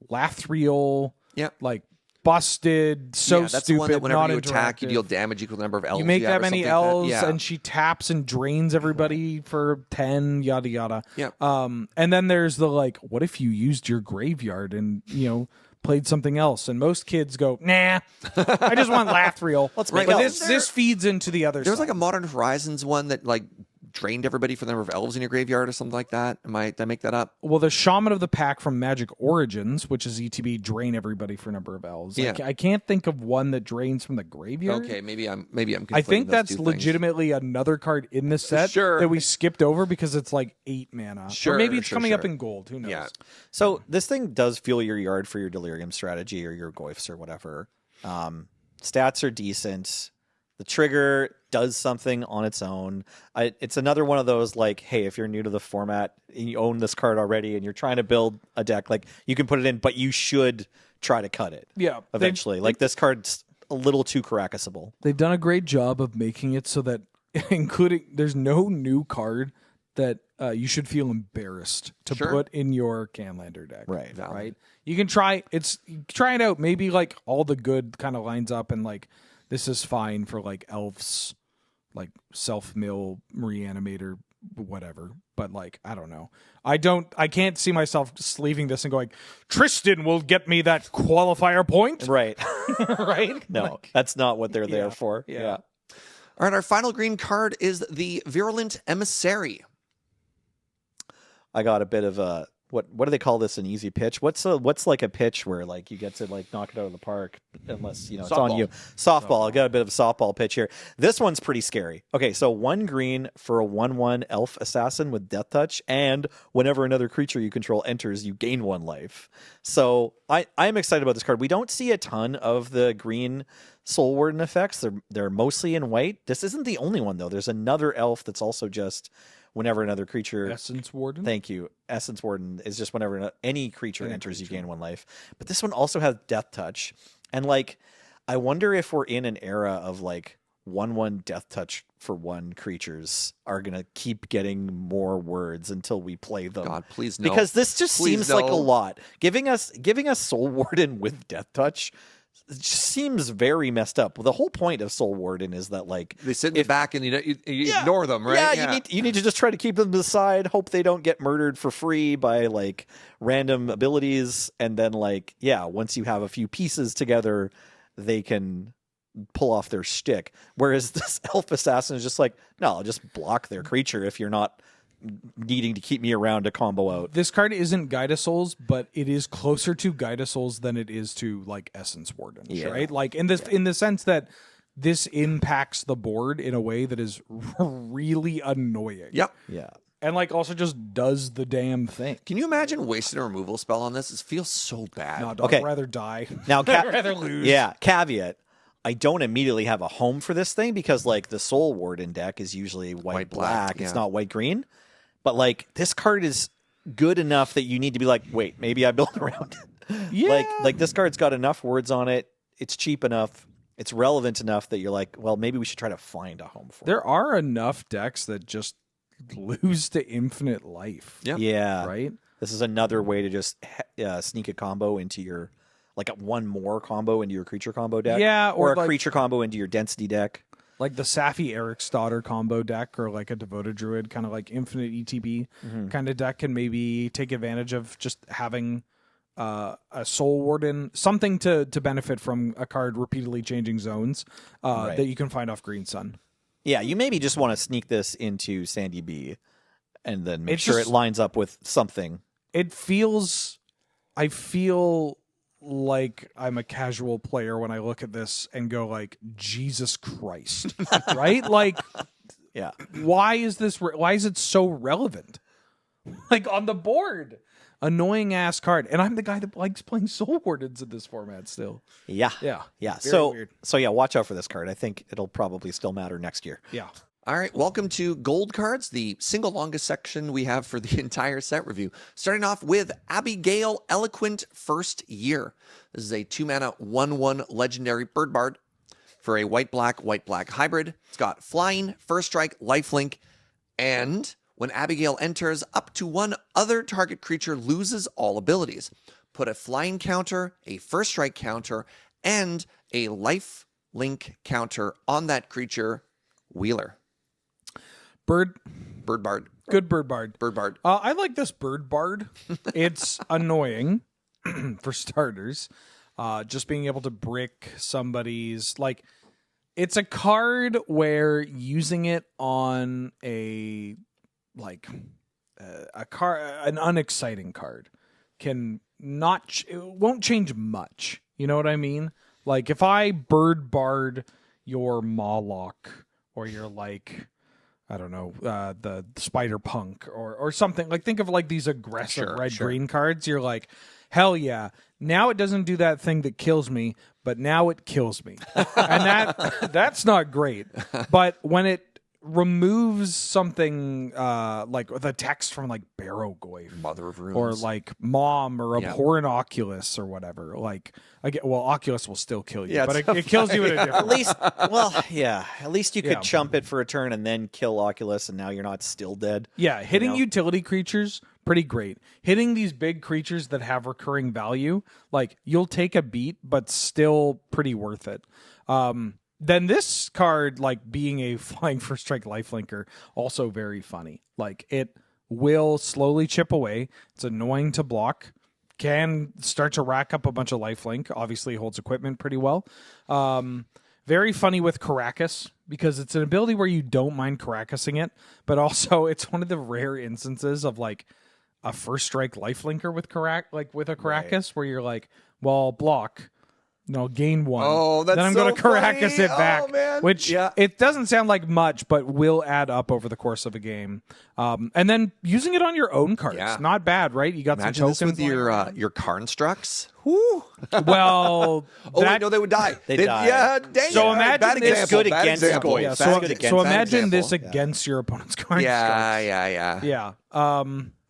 Speaker 4: Lathril, like busted,
Speaker 1: that's
Speaker 4: stupid,
Speaker 1: the one that whenever
Speaker 4: not
Speaker 1: you attack, you
Speaker 4: interactive.
Speaker 1: deal damage equal to the number of elves
Speaker 4: You make that
Speaker 1: or
Speaker 4: many
Speaker 1: something
Speaker 4: elves,
Speaker 1: like that.
Speaker 4: and she taps and drains everybody for 10, yada yada.
Speaker 1: Yeah.
Speaker 4: And then there's the like, what if you used your graveyard and played something else. And most kids go, nah, I just want Lathreel.
Speaker 2: Let's
Speaker 1: make
Speaker 4: But
Speaker 1: up.
Speaker 4: this feeds into the other
Speaker 1: There was
Speaker 4: side.
Speaker 1: like a Modern Horizons one that like drained everybody for the number of elves in your graveyard or something like that. Did I make that up?
Speaker 4: Well, the Shaman of the Pack from Magic Origins, which is ETB, drain everybody for number of elves.
Speaker 1: Yeah.
Speaker 4: I can't think of one that drains from the graveyard.
Speaker 1: Okay, maybe I'm conflating
Speaker 4: I think
Speaker 1: those
Speaker 4: that's
Speaker 1: two things.
Speaker 4: legitimately another card in the set
Speaker 1: Sure.
Speaker 4: that we skipped over because it's like 8 mana.
Speaker 1: Sure,
Speaker 4: Or maybe it's
Speaker 1: sure,
Speaker 4: coming up
Speaker 1: sure.
Speaker 4: in gold. Who knows?
Speaker 1: Yeah.
Speaker 2: So this thing does fuel your yard for your Delirium strategy or your Goyfs or whatever. Stats are decent. The trigger does something on its own. It's another one of those like, hey, if you're new to the format and you own this card already and you're trying to build a deck, like you can put it in, but you should try to cut it.
Speaker 4: Yeah.
Speaker 2: Eventually. Like this card's a little too Caracasable.
Speaker 4: They've done a great job of making it so that, including, there's no new card that you should feel embarrassed to
Speaker 1: Sure.
Speaker 4: put in your Canlander deck.
Speaker 2: Right.
Speaker 1: Valid.
Speaker 4: Right. You can try it out. Maybe like all the good kind of lines up and like this is fine for like elves, like self-mill, reanimator, whatever. But like, I don't know. I can't see myself sleeving this and going, Tristan will get me that qualifier point.
Speaker 2: Right.
Speaker 4: Right?
Speaker 2: No,
Speaker 4: Like,
Speaker 2: that's not what they're there for.
Speaker 4: yeah.
Speaker 1: All right, our final green card is the Virulent Emissary.
Speaker 2: I got a bit of a what do they call this? An easy pitch? What's like a pitch where like you get to like knock it out of the park unless it's on
Speaker 1: Softball.
Speaker 2: you. Softball. I got a bit of a softball pitch here. This one's pretty scary. Okay, so 1 green for a 1/1 elf assassin with death touch, and whenever another creature you control enters, you gain 1 life. So I'm excited about this card. We don't see a ton of the green Soul Warden effects. They're mostly in white. This isn't the only one though. There's another elf that's also just whenever another creature.
Speaker 4: Essence Warden.
Speaker 2: Thank you. Essence Warden is just whenever any creature enters, you gain 1 life. But this one also has Death Touch. And, like, I wonder if we're in an era of, like, 1/1 Death Touch for 1 creatures are going to keep getting more words until we play them.
Speaker 1: God, please no.
Speaker 2: Because this just
Speaker 1: Please
Speaker 2: seems like a
Speaker 1: no.
Speaker 2: lot. Giving us Soul Warden with Death Touch just seems very messed up. Well, the whole point of Soul Warden is that, like,
Speaker 1: They sit in the back and you ignore them, right?
Speaker 2: yeah, you need to just try to keep them to the side, hope they don't get murdered for free by like random abilities, and then like once you have a few pieces together, they can pull off their shtick. Whereas this elf assassin is just like, no, I'll just block their creature if you're not needing to keep me around to combo out.
Speaker 4: This card isn't Guidasouls, but it is closer to Guidasouls than it is to like Essence Warden, right? Like in the sense that this impacts the board in a way that is really annoying.
Speaker 1: Yep.
Speaker 2: Yeah.
Speaker 4: And like also just does the damn thing.
Speaker 1: Can you imagine wasting a removal spell on this? It feels so bad.
Speaker 4: No,
Speaker 2: Okay.
Speaker 4: I'd rather die.
Speaker 2: Now,
Speaker 4: I'd rather lose.
Speaker 2: Yeah, caveat. I don't immediately have a home for this thing because like the Soul Warden deck is usually white black. It's
Speaker 1: yeah.
Speaker 2: not white green. But like this card is good enough that you need to be like, wait, maybe I build around it.
Speaker 4: Yeah.
Speaker 2: Like this card's got enough words on it. It's cheap enough. It's relevant enough that you're like, well, maybe we should try to find a home for it.
Speaker 4: There are enough decks that just lose to infinite life.
Speaker 1: Yeah.
Speaker 2: Yeah.
Speaker 4: Right?
Speaker 2: This is another way to just sneak a combo into your, like a 1 more combo into your creature combo deck.
Speaker 4: Yeah,
Speaker 2: Or a
Speaker 4: like-
Speaker 2: creature combo into your density deck.
Speaker 4: Like the Safi Eric's Daughter combo deck or like a Devoted Druid, kind of like infinite ETB kind of deck can maybe take advantage of just having a Soul Warden, something to benefit from a card repeatedly changing zones that you can find off Green Sun.
Speaker 2: Yeah, you maybe just want to sneak this into Sandy B and then make
Speaker 4: It's
Speaker 2: sure
Speaker 4: just-
Speaker 2: it lines up with something.
Speaker 4: I feel like I'm a casual player when I look at this and go like, Jesus Christ, right? Like,
Speaker 2: Yeah.
Speaker 4: why is it so relevant? Like on the board, annoying ass card. And I'm the guy that likes playing Soul Wardens in this format still.
Speaker 2: Yeah.
Speaker 4: Yeah.
Speaker 2: Yeah.
Speaker 4: Very weird.
Speaker 2: So yeah, watch out for this card. I think it'll probably still matter next year.
Speaker 4: Yeah.
Speaker 1: All right, welcome to Gold Cards, the single longest section we have for the entire set review. Starting off with Abigail Eloquent First Year. This is a 2-mana 1/1 legendary bird bard for a white-black hybrid. It's got flying, first strike, lifelink, and when Abigail enters, up to 1 other target creature loses all abilities. Put a flying counter, a first strike counter, and a lifelink counter on that creature. Wheeler.
Speaker 4: Bird
Speaker 1: Bird bard.
Speaker 4: Good bird bard.
Speaker 1: Bird bard.
Speaker 4: I like this bird bard. It's annoying. for starters. Just being able to brick somebody's like, it's a card where using it on a an unexciting card can not it won't change much. You know what I mean? Like if I bird barred your Mawlock or your like, I don't know, the Spider Punk or something, like think of like these aggressive red-green cards. You're like, hell yeah. Now it doesn't do that thing that kills me, but now it kills me. And that's not great. But when it removes something like the text from like Barrowgoyf,
Speaker 1: Mother of Runes,
Speaker 4: or like Mom or Abhorrent Oculus or whatever, like Oculus will still kill you, but it kills you in a different way.
Speaker 2: At least you could chump it for a turn and then kill Oculus, and now you're not still dead.
Speaker 4: Yeah, hitting utility creatures, pretty great. Hitting these big creatures that have recurring value, like you'll take a beat, but still pretty worth it. Then this card, like being a flying first strike lifelinker, also very funny. Like it will slowly chip away. It's annoying to block. Can start to rack up a bunch of lifelink. Obviously holds equipment pretty well. Very funny with Caracas because it's an ability where you don't mind Caracasing it, but also it's one of the rare instances of like a first strike lifelinker with a Caracas where you're like, well, block. No, gain one.
Speaker 1: Oh, that's
Speaker 4: then I'm
Speaker 1: so
Speaker 4: going to Caracas
Speaker 1: funny.
Speaker 4: it back,
Speaker 1: man.
Speaker 4: which it doesn't sound like much, but will add up over the course of a game. And then using it on your own cards, not bad, right? You got
Speaker 1: Imagine
Speaker 4: some
Speaker 1: this
Speaker 4: tokens
Speaker 1: with your Karnstructs. Whoo.
Speaker 4: Well,
Speaker 1: wait, no, they would die.
Speaker 2: They die.
Speaker 1: Yeah, dang
Speaker 4: So
Speaker 1: it.
Speaker 4: imagine
Speaker 1: Bad
Speaker 4: this-
Speaker 1: example,
Speaker 2: Good
Speaker 1: bad
Speaker 2: against
Speaker 1: example.
Speaker 2: Goyf.
Speaker 4: yeah,
Speaker 2: Bad
Speaker 4: so,
Speaker 2: good
Speaker 4: so
Speaker 2: against
Speaker 4: imagine this
Speaker 1: example.
Speaker 4: against your opponent's cards.
Speaker 1: Yeah.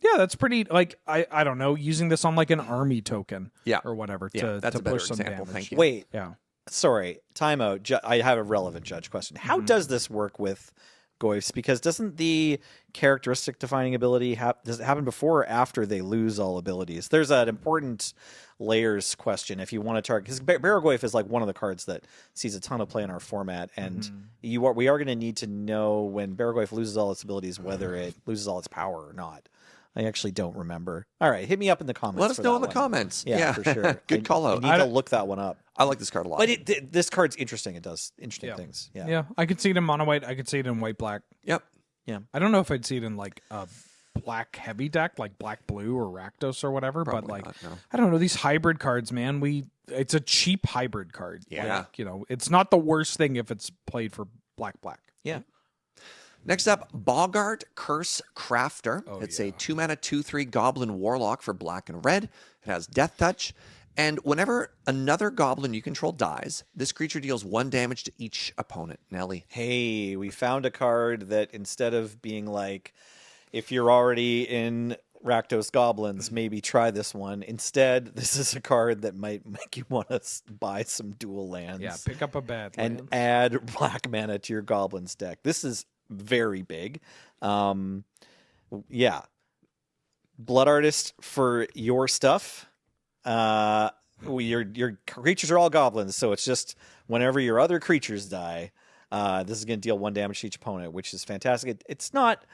Speaker 4: Yeah, that's pretty, like, I don't know, using this on like an army token
Speaker 1: Yeah.
Speaker 4: or whatever
Speaker 1: Yeah, that's
Speaker 4: to
Speaker 1: a better
Speaker 4: push some
Speaker 1: example.
Speaker 4: damage.
Speaker 1: Thank you.
Speaker 2: Wait,
Speaker 4: Yeah.
Speaker 2: sorry, timeout. I have a relevant judge question. How does this work with Goyfs? Because doesn't the characteristic defining ability does it happen before or after they lose all abilities? There's an important layers question if you want to target, because Barrowgoyf is like one of the cards that sees a ton of play in our format, and we are going to need to know when Barrowgoyf loses all its abilities whether it loses all its power or not. I actually don't remember. All right, hit me up in the comments.
Speaker 1: Let us
Speaker 2: for
Speaker 1: know
Speaker 2: that
Speaker 1: in the
Speaker 2: one.
Speaker 1: comments.
Speaker 2: Yeah, for sure.
Speaker 1: Good call out.
Speaker 2: I need to look that one up.
Speaker 1: I like this card a lot.
Speaker 2: But this card's interesting. It does interesting things. Yeah.
Speaker 4: Yeah, I could see it in mono white. I could see it in white black.
Speaker 1: Yep.
Speaker 4: I don't know if I'd see it in like a black heavy deck, like black blue or Rakdos or whatever.
Speaker 1: Probably
Speaker 4: but like,
Speaker 1: not, no.
Speaker 4: I don't know, these hybrid cards, man. It's a cheap hybrid card.
Speaker 1: Yeah.
Speaker 4: Like, it's not the worst thing if it's played for black.
Speaker 2: Yeah.
Speaker 1: Next up, Boggart Curse Crafter. It's a 2-mana 2/3 Goblin Warlock for black and red. It has Death Touch. And whenever another goblin you control dies, this creature deals 1 damage to each opponent. Nelly.
Speaker 2: Hey, we found a card that instead of being like, if you're already in Rakdos Goblins, maybe try this one. Instead, this is a card that might make you want to buy some dual lands.
Speaker 4: Yeah, pick up a bad
Speaker 2: and
Speaker 4: land.
Speaker 2: add black mana to your Goblins deck. This is very big. Yeah. Blood Artist for your stuff. Your creatures are all goblins, so it's just whenever your other creatures die, this is going to deal 1 damage to each opponent, which is fantastic. It's not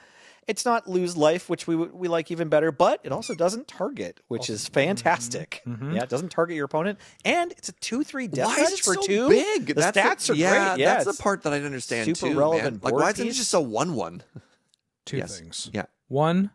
Speaker 2: lose life, which we like even better, but it also doesn't target, which is fantastic. Yeah, it doesn't target your opponent, and it's a 2/3 death
Speaker 1: Why is
Speaker 2: touch
Speaker 1: it
Speaker 2: for
Speaker 1: so
Speaker 2: 2.
Speaker 1: big?
Speaker 2: The stats are great. Yeah,
Speaker 1: that's
Speaker 2: it's
Speaker 1: the part that I don't understand
Speaker 2: super
Speaker 1: too,
Speaker 2: relevant
Speaker 1: man. Like,
Speaker 2: board
Speaker 1: why isn't it
Speaker 2: piece.
Speaker 1: just a 1/1?
Speaker 4: Two
Speaker 1: Yes.
Speaker 4: things.
Speaker 1: Yeah.
Speaker 4: One,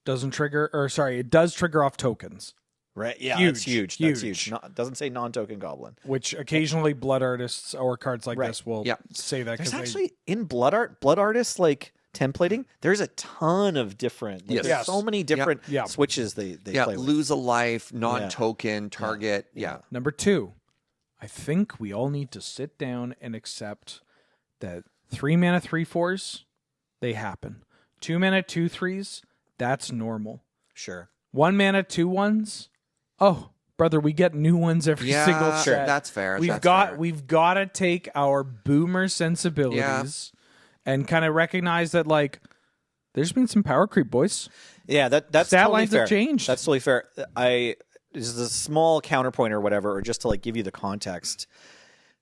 Speaker 4: doesn't trigger, or sorry, it does trigger off tokens,
Speaker 2: Right? Yeah,
Speaker 4: Huge,
Speaker 2: that's huge.
Speaker 4: huge.
Speaker 2: That's huge. Doesn't say non-token goblin.
Speaker 4: which occasionally Blood Artists or cards like
Speaker 2: Right.
Speaker 4: this will
Speaker 1: Yeah.
Speaker 4: say that.
Speaker 2: There's
Speaker 4: 'cause
Speaker 2: actually in Blood Artists like templating. There's a ton of different.
Speaker 1: Yes.
Speaker 2: There's so many different
Speaker 4: Yeah.
Speaker 2: switches they play with.
Speaker 1: Lose a life, non-token, target. Yeah.
Speaker 4: Number 2, I think we all need to sit down and accept that 3-mana 3/4s, they happen. 2-mana 2/3s, that's normal.
Speaker 2: Sure.
Speaker 4: 1-mana 2/1s, oh, brother, we get new ones every single
Speaker 1: Yeah,
Speaker 4: set.
Speaker 1: that's fair.
Speaker 4: We've
Speaker 1: that's
Speaker 4: got
Speaker 1: fair.
Speaker 4: we've got to take our boomer sensibilities and kind of recognize that like there's been some power creep, boys.
Speaker 2: Yeah, that's
Speaker 4: Stat
Speaker 2: totally
Speaker 4: lines
Speaker 2: fair.
Speaker 4: have changed.
Speaker 2: That's totally fair. This is a small counterpoint or whatever, or just to like give you the context.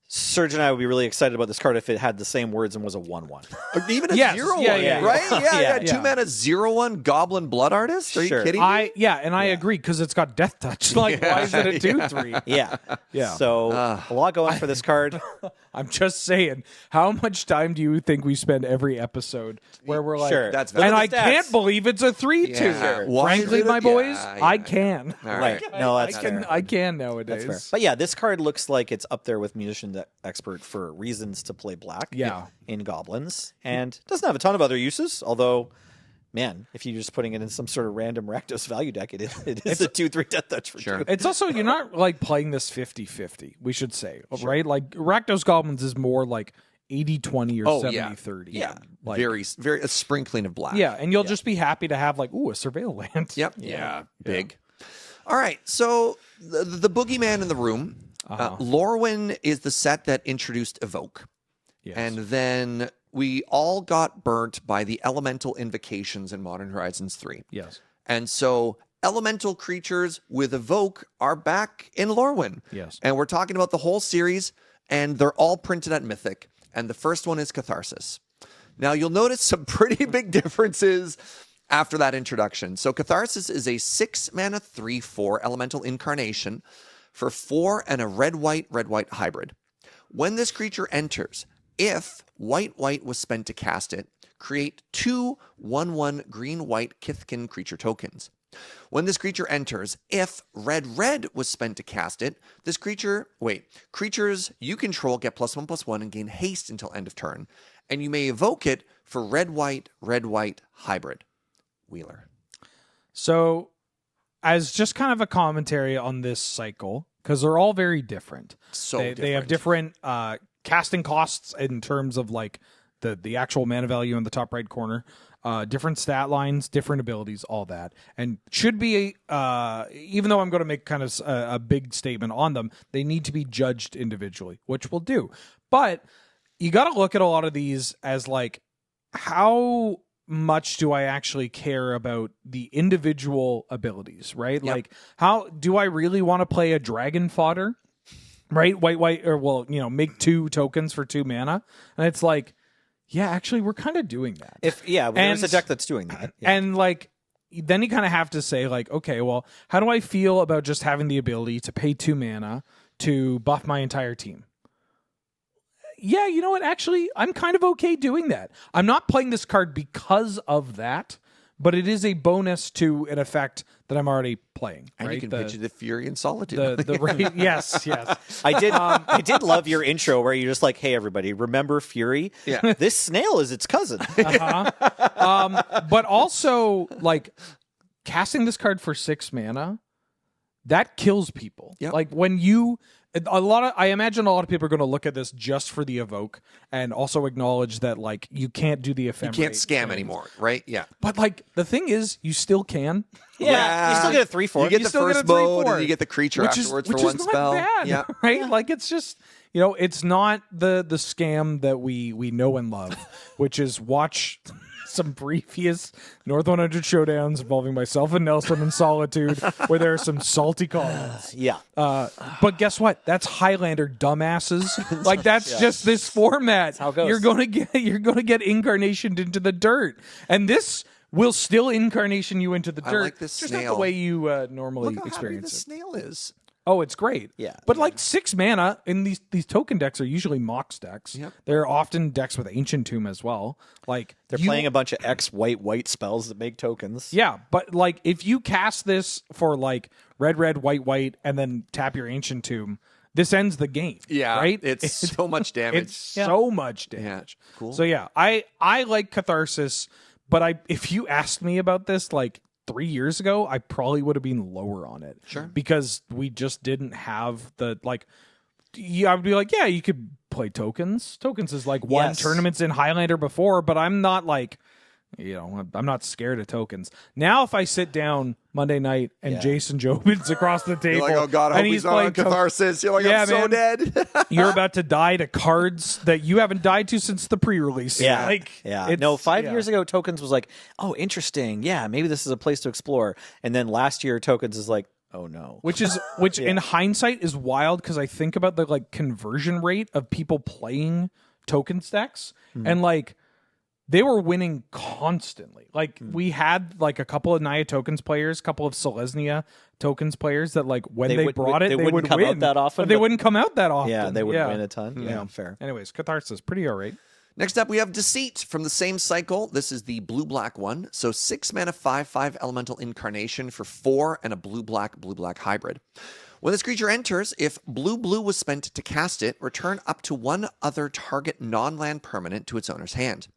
Speaker 2: Serge and I would be really excited about this card if it had the same words and was a 1/1.
Speaker 1: Or even a
Speaker 4: Yes.
Speaker 1: 0/1,
Speaker 4: Yeah.
Speaker 1: right? Yeah.
Speaker 2: Yeah.
Speaker 1: 2 mana 0/1 Goblin Blood Artist. Are you
Speaker 2: Sure.
Speaker 1: kidding me?
Speaker 4: I agree because it's got Death Touch. Like, why is it a 2/3?
Speaker 2: Yeah.
Speaker 4: Yeah.
Speaker 2: So a lot going for this card.
Speaker 4: I'm just saying, how much time do you think we spend every episode where we're like,
Speaker 2: Sure.
Speaker 1: That's
Speaker 2: Look
Speaker 4: and
Speaker 2: at
Speaker 4: I
Speaker 2: the stats.
Speaker 4: can't believe it's a 3/2.
Speaker 1: Yeah. Why
Speaker 4: Frankly,
Speaker 1: is it-
Speaker 4: my boys,
Speaker 1: Yeah,
Speaker 4: I
Speaker 1: yeah.
Speaker 4: can.
Speaker 1: All
Speaker 2: Right. No, that's fair.
Speaker 4: I can nowadays.
Speaker 2: That's fair. But yeah, this card looks like it's up there with Musician Expert for reasons to play black
Speaker 4: Yeah.
Speaker 2: in Goblins. And doesn't have a ton of other uses, although, man, if you're just putting it in some sort of random Rakdos value deck, it is a 2/3 Death Touch for
Speaker 1: Sure.
Speaker 2: 2.
Speaker 4: It's also, you're not like playing this 50-50, we should say, right? Like Rakdos Goblins is more like 80-20 or 70-30.
Speaker 2: Yeah.
Speaker 4: Like,
Speaker 1: very a sprinkling of black.
Speaker 4: yeah, and you'll just be happy to have like, ooh, a Surveil land.
Speaker 1: Yep. Yeah. Big. All right. So the boogeyman in the room, Lorwyn is the set that introduced Evoke.
Speaker 4: Yes.
Speaker 1: And then we all got burnt by the elemental invocations in Modern Horizons 3.
Speaker 4: Yes.
Speaker 1: And so elemental creatures with Evoke are back in Lorwyn.
Speaker 4: Yes.
Speaker 1: And we're talking about the whole series, and they're all printed at Mythic. And the first one is Catharsis. Now, you'll notice some pretty big differences after that introduction. So Catharsis is a 6-mana 3/4 elemental incarnation for 4 and a red-white hybrid. When this creature enters, if white was spent to cast it, create 2 1/1 green-white Kithkin creature tokens. When this creature enters, if red was spent to cast it, creatures you control get +1/+1 and gain haste until end of turn, and you may evoke it for red-white hybrid. Wheeler.
Speaker 4: So, as just kind of a commentary on this cycle, because they're all very different. They have different casting costs in terms of like the actual mana value in the top right corner, different stat lines, different abilities, all that, and should be even though I'm going to make kind of a big statement on them, they need to be judged individually, which we'll do. But you got to look at a lot of these as like, how much do I actually care about the individual abilities, right?
Speaker 1: Yep.
Speaker 4: Like, how do I really want to play a dragon fodder, right? White, or make 2 tokens for 2 mana, and it's like, yeah, actually, we're kind of doing that.
Speaker 2: There's a deck that's doing that. Yeah.
Speaker 4: And like, then you kind of have to say like, okay, well, how do I feel about just having the ability to pay 2 mana to buff my entire team? Yeah, you know what? Actually, I'm kind of okay doing that. I'm not playing this card because of that, but it is a bonus to an effect that I'm already playing.
Speaker 1: And
Speaker 4: right?
Speaker 1: you can picture the Fury and Solitude.
Speaker 4: Yes.
Speaker 2: I did love your intro where you're just like, hey, everybody, remember Fury?
Speaker 1: Yeah.
Speaker 2: This snail is its cousin.
Speaker 4: But also, like, casting this card for 6 mana, that kills people.
Speaker 1: Yep.
Speaker 4: Like, when I imagine a lot of people are going to look at this just for the evoke and also acknowledge that, like, you can't do the ephemerate.
Speaker 1: You can't scam anymore, right? Yeah.
Speaker 4: But, like, the thing is, you still can.
Speaker 2: Yeah, you still get a 3/4.
Speaker 1: You get the
Speaker 4: still get
Speaker 1: first
Speaker 4: a
Speaker 1: mode,
Speaker 4: 3/4,
Speaker 1: and you get the creature
Speaker 4: which
Speaker 1: afterwards
Speaker 4: is
Speaker 1: for one
Speaker 4: not
Speaker 1: spell.
Speaker 4: bad,
Speaker 1: Yeah.
Speaker 4: right? Like, it's just, it's not the scam that we know and love, which is watch some previous North 100 showdowns involving myself and Nelson in Solitude, where there are some salty comments.
Speaker 2: Yeah.
Speaker 4: But guess what? That's Highlander dumbasses. Like, that's just this format.
Speaker 2: how it goes.
Speaker 4: You're gonna get incarnationed into the dirt, and this will still incarnation you into the dirt.
Speaker 1: like this
Speaker 4: just not
Speaker 1: snail.
Speaker 4: the way you normally
Speaker 1: Look how happy the
Speaker 4: experience it.
Speaker 1: snail is.
Speaker 4: Oh, it's great.
Speaker 2: Yeah.
Speaker 4: But like 6 mana in these token decks are usually Mox decks.
Speaker 1: Yep.
Speaker 4: They're often decks with Ancient Tomb as well. Like,
Speaker 2: They're playing a bunch of X white spells that make tokens.
Speaker 4: Yeah, but like, if you cast this for like red, white, and then tap your Ancient Tomb, this ends the game.
Speaker 1: Yeah.
Speaker 4: Right?
Speaker 1: It's so much damage.
Speaker 4: It's so much damage.
Speaker 1: Yeah, cool.
Speaker 4: So yeah, I like Catharsis, but if you asked me about this like 3 years ago, I probably would have been lower on it.
Speaker 1: Sure.
Speaker 4: Because we just didn't have the, like, I would be like, yeah, you could play tokens. Tokens is like won
Speaker 2: Yes.
Speaker 4: tournaments in Highlander before, but I'm not like, I'm not scared of tokens. Now, if I sit down Monday night and
Speaker 2: Yeah.
Speaker 4: Jason Jobin's across the table,
Speaker 1: You're like, oh God, I
Speaker 4: and
Speaker 1: hope he's not on Catharsis. You're like,
Speaker 4: Yeah,
Speaker 1: I'm so
Speaker 4: man.
Speaker 1: dead.
Speaker 4: you're about to die to cards that you haven't died to since the pre-release.
Speaker 2: Yeah.
Speaker 4: Like,
Speaker 2: yeah.
Speaker 4: it's-
Speaker 2: No, 5
Speaker 4: yeah.
Speaker 2: years ago, Tokens was like, oh, interesting. Yeah, maybe this is a place to explore. And then last year, Tokens is like, oh no.
Speaker 4: Which in hindsight is wild because I think about the like conversion rate of people playing token stacks and like they were winning constantly. Like we had like a couple of Naya tokens players, a couple of Selesnya tokens players that like when they brought it, they would
Speaker 2: come
Speaker 4: win
Speaker 2: out that often.
Speaker 4: But they wouldn't come out that often.
Speaker 2: Yeah, they would win a ton. Yeah, fair.
Speaker 4: Anyways, Catharsis, pretty all right.
Speaker 1: Next up, we have Deceit from the same cycle. This is the blue-black one. So 6 mana, 5/5 elemental incarnation for 4 and a blue-black hybrid. When this creature enters, if blue-blue was spent to cast it, return up to one other target non-land permanent to its owner's hand.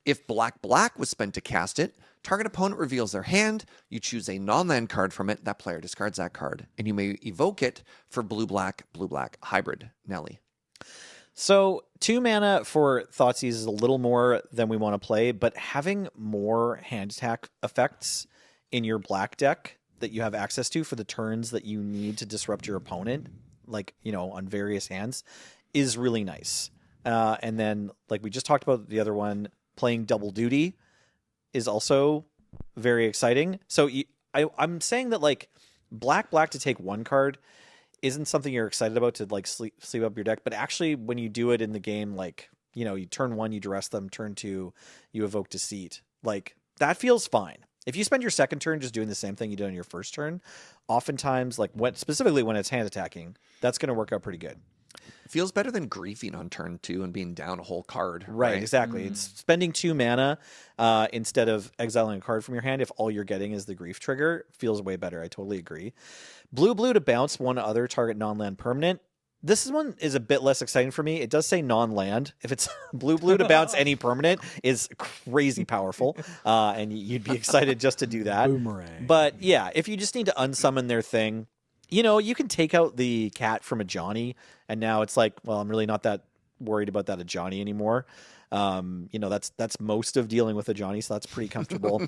Speaker 1: If black-black was spent to cast it, target opponent reveals their hand, you choose a non-land card from it, that player discards that card, and you may evoke it for blue-black hybrid. Nelly.
Speaker 2: So 2 mana for Thoughtseize is a little more than we want to play, but having more hand attack effects in your black deck that you have access to for the turns that you need to disrupt your opponent, like, you know, on various hands, is really nice. And then, like we just talked about the other one, playing double duty is also very exciting. So I'm saying that, like, black to take one card isn't something you're excited about to like sleep up your deck, but actually when you do it in the game, like, you know, you turn 1, you duress them, turn 2, you evoke Deceit. Like, that feels fine. If you spend your second turn just doing the same thing you did on your first turn, oftentimes, like specifically when it's hand attacking, that's going to work out pretty good.
Speaker 1: Feels better than griefing on turn 2 and being down a whole card.
Speaker 2: Right, exactly. It's spending 2 mana instead of exiling a card from your hand if all you're getting is the grief trigger. Feels way better. I totally agree. Blue to bounce one other target non-land permanent. This one is a bit less exciting for me. It does say non-land. If it's blue to bounce any permanent is crazy powerful, and you'd be excited just to do that.
Speaker 4: Boomerang.
Speaker 2: But yeah, if you just need to unsummon their thing, you know, you can take out the cat from a Johnny, and now it's like, well, I'm really not that worried about that Johnny anymore. You know, that's most of dealing with a Johnny, so that's pretty comfortable.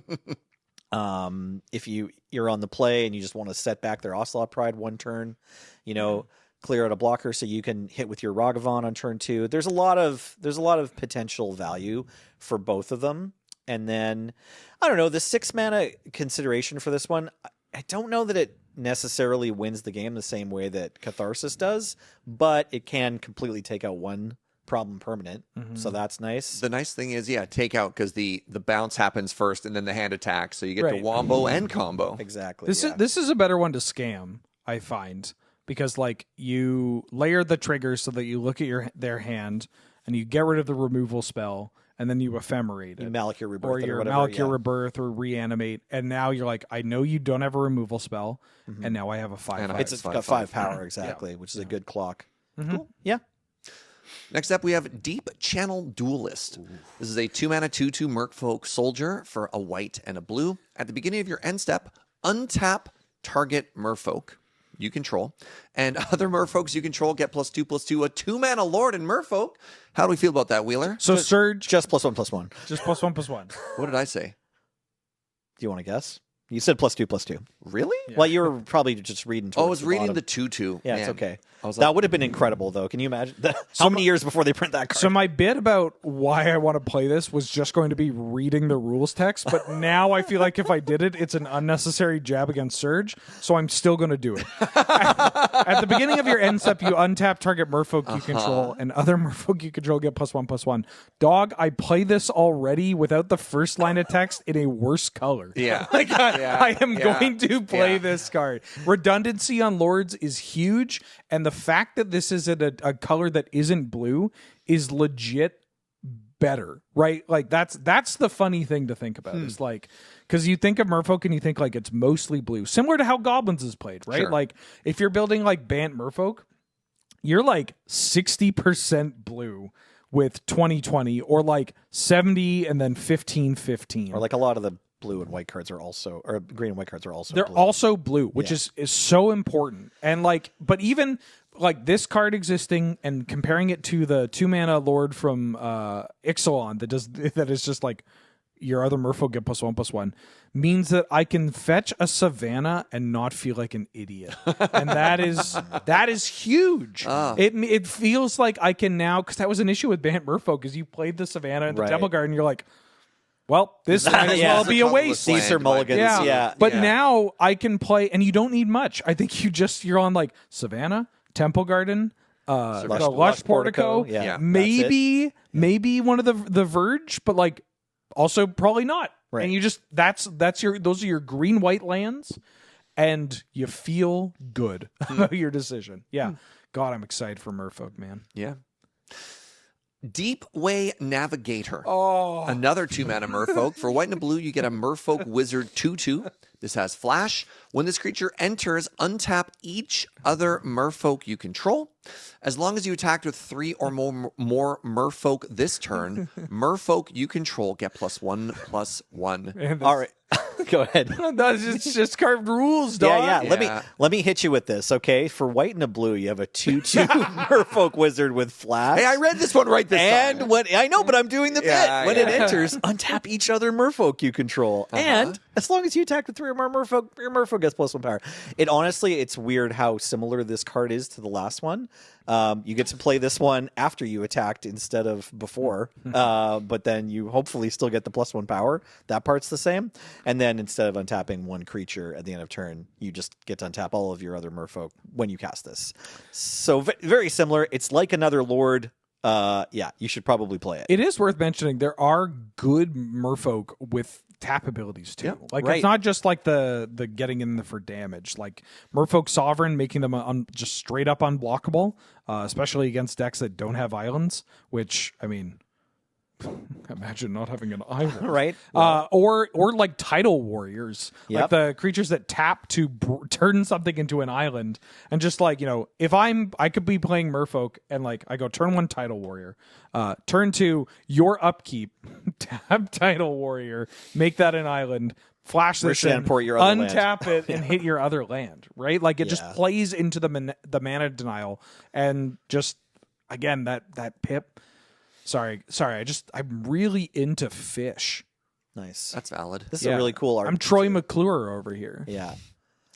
Speaker 2: If you're on the play and you just want to set back their Ocelot Pride one turn, you know, clear out a blocker so you can hit with your Ragavan on turn 2. There's a lot of potential value for both of them. And then, I don't know, the 6 mana consideration for this one, I don't know that it necessarily wins the game the same way that Catharsis does, but it can completely take out one problem permanent. So that's nice.
Speaker 1: The nice thing is, take out, because the bounce happens first and then the hand attack, so you get the wombo and combo.
Speaker 2: Exactly.
Speaker 4: This is a better one to scam, I find, because like you layer the triggers so that you look at their hand and you get rid of the removal spell, and then you ephemerate it.
Speaker 2: Malakir Rebirth
Speaker 4: or your Malakir Rebirth or reanimate, and now you're like, I know you don't have a removal spell, and now I have a 5/5.
Speaker 2: It's got 5 power, exactly, which is a good clock. Cool. Yeah.
Speaker 1: Next up, we have Deep Channel Duelist. This is a 2 mana 2/2 Merfolk Soldier for a white and a blue. At the beginning of your end step, untap target Merfolk you control, and other Merfolks you control get +2/+2, a 2 mana Lord and Merfolk. How do we feel about that, Wheeler?
Speaker 4: So Serge,
Speaker 2: just +1/+1.
Speaker 4: Just +1/+1.
Speaker 1: What did I say?
Speaker 2: Do you want to guess? You said +2/+2.
Speaker 1: Really?
Speaker 2: Yeah. Well, you were probably just reading.
Speaker 1: I was reading the 2/2.
Speaker 2: Yeah, it's okay. That would have been incredible, though. Can you imagine? How many years before they print that card?
Speaker 4: So my bit about why I want to play this was just going to be reading the rules text, but now I feel like if I did it, it's an unnecessary jab against Serge, so I'm still going to do it. At the beginning of your end step, you untap target Merfolk you control, and other Merfolk you control get +1/+1. Dog, I play this already without the first line of text in a worse color.
Speaker 1: Yeah.
Speaker 4: I am going to play this card. Redundancy on Lords is huge, and the fact that this is a color that isn't blue is legit better, right? Like that's the funny thing to think about. It's like, because you think of Merfolk and you think like it's mostly blue, similar to how Goblins is played, right?
Speaker 1: Sure.
Speaker 4: Like if you're building like Bant Merfolk, you're like 60% blue with 20/20, or like 70 and then 15/15,
Speaker 2: or like a lot of the blue and white cards are also, or green and white cards are also
Speaker 4: they're
Speaker 2: blue.
Speaker 4: also blue, which is so important. And like, but even like this card existing and comparing it to the 2 mana Lord from Ixalan that is just like your other Merfolk get +1/+1 means that I can fetch a Savannah and not feel like an idiot, and that is huge. It feels like I can now, because that was an issue with Bant Merfolk, is you played the Savannah and the Devil Guard and you're like, well, this might as
Speaker 2: Yeah.
Speaker 4: well be a
Speaker 1: Colorless
Speaker 4: waste.
Speaker 1: land,
Speaker 2: These are mulligans.
Speaker 4: Yeah.
Speaker 2: Yeah.
Speaker 4: But
Speaker 1: Yeah.
Speaker 4: now I can play, and you don't need much. I think you're on like Savannah, Temple Garden, the Lush Portico.
Speaker 2: Yeah.
Speaker 1: Yeah.
Speaker 4: Maybe one of the Verge, but like also probably not.
Speaker 2: Right.
Speaker 4: And you just those are your green white lands, and you feel good about your decision. Yeah. God, I'm excited for Merfolk, man.
Speaker 1: Yeah. Deep Way Navigator.
Speaker 4: Oh,
Speaker 1: Another 2-mana merfolk. For white and blue, you get a Merfolk Wizard 2/2. This has flash. When this creature enters, untap each other merfolk you control. As long as you attacked with 3 or more merfolk this turn, merfolk you control get +1/+1.
Speaker 2: All right. Go ahead.
Speaker 4: It's just carved rules, dog.
Speaker 2: Yeah.
Speaker 1: Yeah.
Speaker 2: Let me hit you with this, okay? For white and a blue, you have a 2/2 Merfolk Wizard with flash.
Speaker 1: Hey, I read this one right this time.
Speaker 2: And when I know, but I'm doing the
Speaker 1: Yeah,
Speaker 2: bit. When it
Speaker 1: yeah.
Speaker 2: enters, untap each other merfolk you control. And as long as you attack with 3 or more merfolk, your merfolk gets +1 power. It's weird how similar this card is to the last one. You get to play this one after you attacked instead of before, but then you hopefully still get the +1 power. That part's the same. And then instead of untapping one creature at the end of turn, you just get to untap all of your other merfolk when you cast this. So very similar. It's like another Lord. You should probably play it.
Speaker 4: It is worth mentioning there are good merfolk with tap abilities too.
Speaker 1: Yeah,
Speaker 4: like
Speaker 2: right.
Speaker 4: it's not just like the getting in for damage. Like Merfolk Sovereign, making them just straight up unblockable, especially against decks that don't have islands. Which I mean, imagine not having an island,
Speaker 2: Right?
Speaker 4: Or like Tidal Warriors, like
Speaker 2: Yep.
Speaker 4: the creatures that tap to turn something into an island, and just like if I could be playing Merfolk and like I go turn 1 Tidal Warrior, turn 2 your upkeep, tap Tidal Warrior, make that an island, flash this
Speaker 2: Rich and
Speaker 4: in,
Speaker 2: port your other land.
Speaker 4: untap it, and hit your other land, right? Like it just
Speaker 2: Yeah.
Speaker 4: plays into the mana denial, and just again that pip. Sorry. I'm really into fish.
Speaker 2: Nice.
Speaker 1: That's valid.
Speaker 2: This is a really cool art.
Speaker 4: I'm Troy McClure over here.
Speaker 2: Yeah.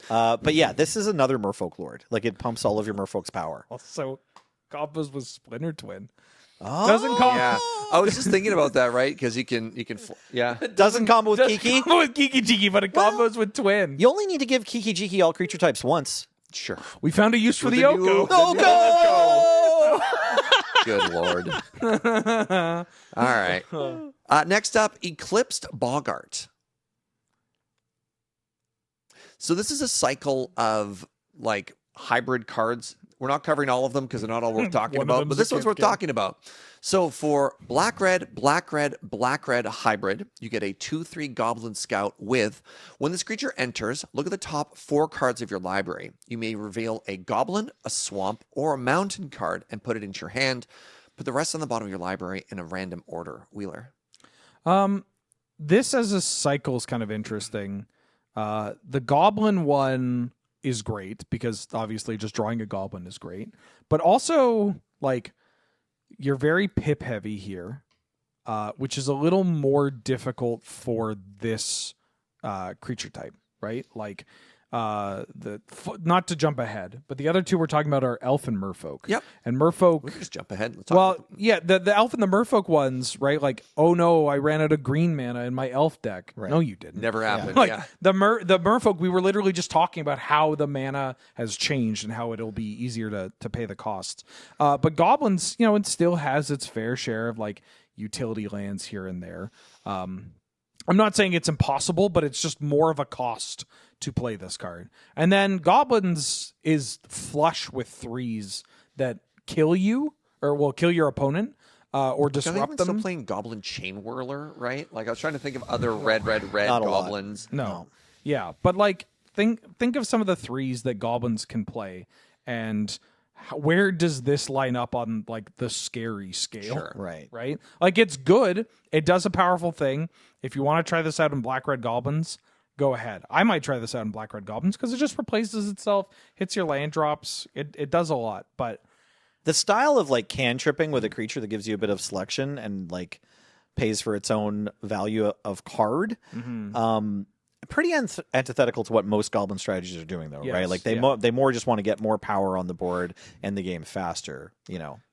Speaker 2: But yeah, this is another Merfolk Lord. Like it pumps all of your Merfolk's power.
Speaker 4: Also, combos with Splinter Twin.
Speaker 2: Oh.
Speaker 4: Doesn't combo.
Speaker 1: Yeah. I was just thinking about that, right? Because you can yeah.
Speaker 2: Doesn't combo with
Speaker 4: Doesn't
Speaker 2: Kiki.
Speaker 4: combo with Kiki Jiki, but it combos with Twin.
Speaker 2: You only need to give Kiki Jiki all creature types once.
Speaker 1: Sure.
Speaker 4: We found a use for the
Speaker 1: the new-
Speaker 4: Oko.
Speaker 1: Oh,
Speaker 2: go!
Speaker 1: Good lord. All right. Next up, Eclipsed Bogart. So this is a cycle of like hybrid cards. We're not covering all of them because they're not all worth talking
Speaker 4: One of
Speaker 1: about,
Speaker 4: them's
Speaker 1: but this
Speaker 4: a
Speaker 1: one's worth
Speaker 4: gift gift.
Speaker 1: talking about. So for black red hybrid, you get a 2/3 Goblin Scout with, when this creature enters, look at the top 4 cards of your library. You may reveal a goblin, a swamp, or a mountain card and put it into your hand. Put the rest on the bottom of your library in a random order. Wheeler.
Speaker 4: This as a cycle is kind of interesting. The Goblin one is great because obviously just drawing a Goblin is great, but also like you're very pip heavy here, which is a little more difficult for this creature type, right? Like not to jump ahead, but the other two we're talking about are Elf and Merfolk.
Speaker 1: Yep.
Speaker 4: And Merfolk.
Speaker 1: We can just jump ahead. Let's talk about them.
Speaker 4: Yeah, the Elf and the Merfolk ones, right? Like, oh no, I ran out of green mana in my Elf deck.
Speaker 2: Right.
Speaker 4: No, you didn't.
Speaker 1: Never happened.
Speaker 4: Like
Speaker 1: Yeah.
Speaker 4: the Merfolk, we were literally just talking about how the mana has changed and how it'll be easier to pay the cost. But Goblins, it still has its fair share of like utility lands here and there. I'm not saying it's impossible, but it's just more of a cost to play this card. And then Goblins is flush with 3s that kill you or will kill your opponent or
Speaker 1: Are they
Speaker 4: disrupt
Speaker 1: even
Speaker 4: them.
Speaker 1: still playing Goblin Chain Whirler, right? Like I was trying to think of other red
Speaker 2: Not a lot.
Speaker 1: goblins.
Speaker 4: No. Yeah, but like think of some of the 3s that Goblins can play and where does this line up on like the scary scale?
Speaker 1: Sure.
Speaker 2: Right.
Speaker 4: Like it's good. It does a powerful thing. If you want to try this out in Black Red Goblins, go ahead. I might try this out in Black Red Goblins because it just replaces itself, hits your land drops. It does a lot, but
Speaker 2: The style of like cantripping with a creature that gives you a bit of selection and like pays for its own value of card. pretty antithetical to what most Goblin strategies are doing, though,
Speaker 4: Yes,
Speaker 2: right? Like they more just want to get more power on the board and the game faster.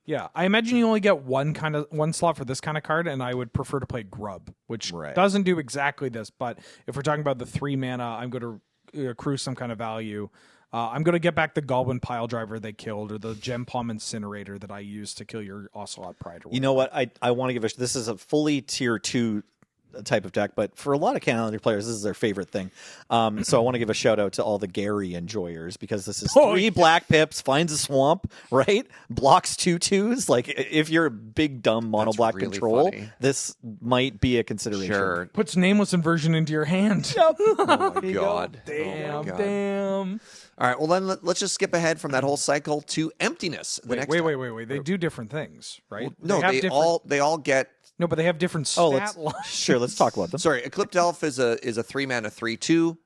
Speaker 4: Yeah, I imagine you only get one slot for this kind of card, and I would prefer to play Grub, which doesn't do exactly this. But if we're talking about the 3 mana, I'm going to accrue some kind of value. I'm going to get back the Goblin Pile Driver they killed, or the Gem Palm Incinerator that I used to kill your Ocelot Pride.
Speaker 2: You know what? I want to give this is a fully tier 2 type of deck, but for a lot of Highlander players, this is their favorite thing. So I want to give a shout out to all the Gary enjoyers, because this is 3 black pips, finds a swamp, right? Blocks 2/2s. Like, if you're a big dumb mono black
Speaker 1: really
Speaker 2: control,
Speaker 1: funny.
Speaker 2: this might be a consideration.
Speaker 1: Sure.
Speaker 4: Puts Nameless Inversion into your hand.
Speaker 2: Yep.
Speaker 1: Oh my god.
Speaker 4: Damn,
Speaker 1: Oh my God.
Speaker 4: damn.
Speaker 1: All right. Well, then let's just skip ahead from that whole cycle to Emptiness.
Speaker 4: Wait. They do different things, right?
Speaker 1: No, they all get.
Speaker 4: No, but they have different
Speaker 2: let's
Speaker 4: lines.
Speaker 2: let's talk about them.
Speaker 1: Sorry, Eclipsed Elf is a 3 mana 3/2.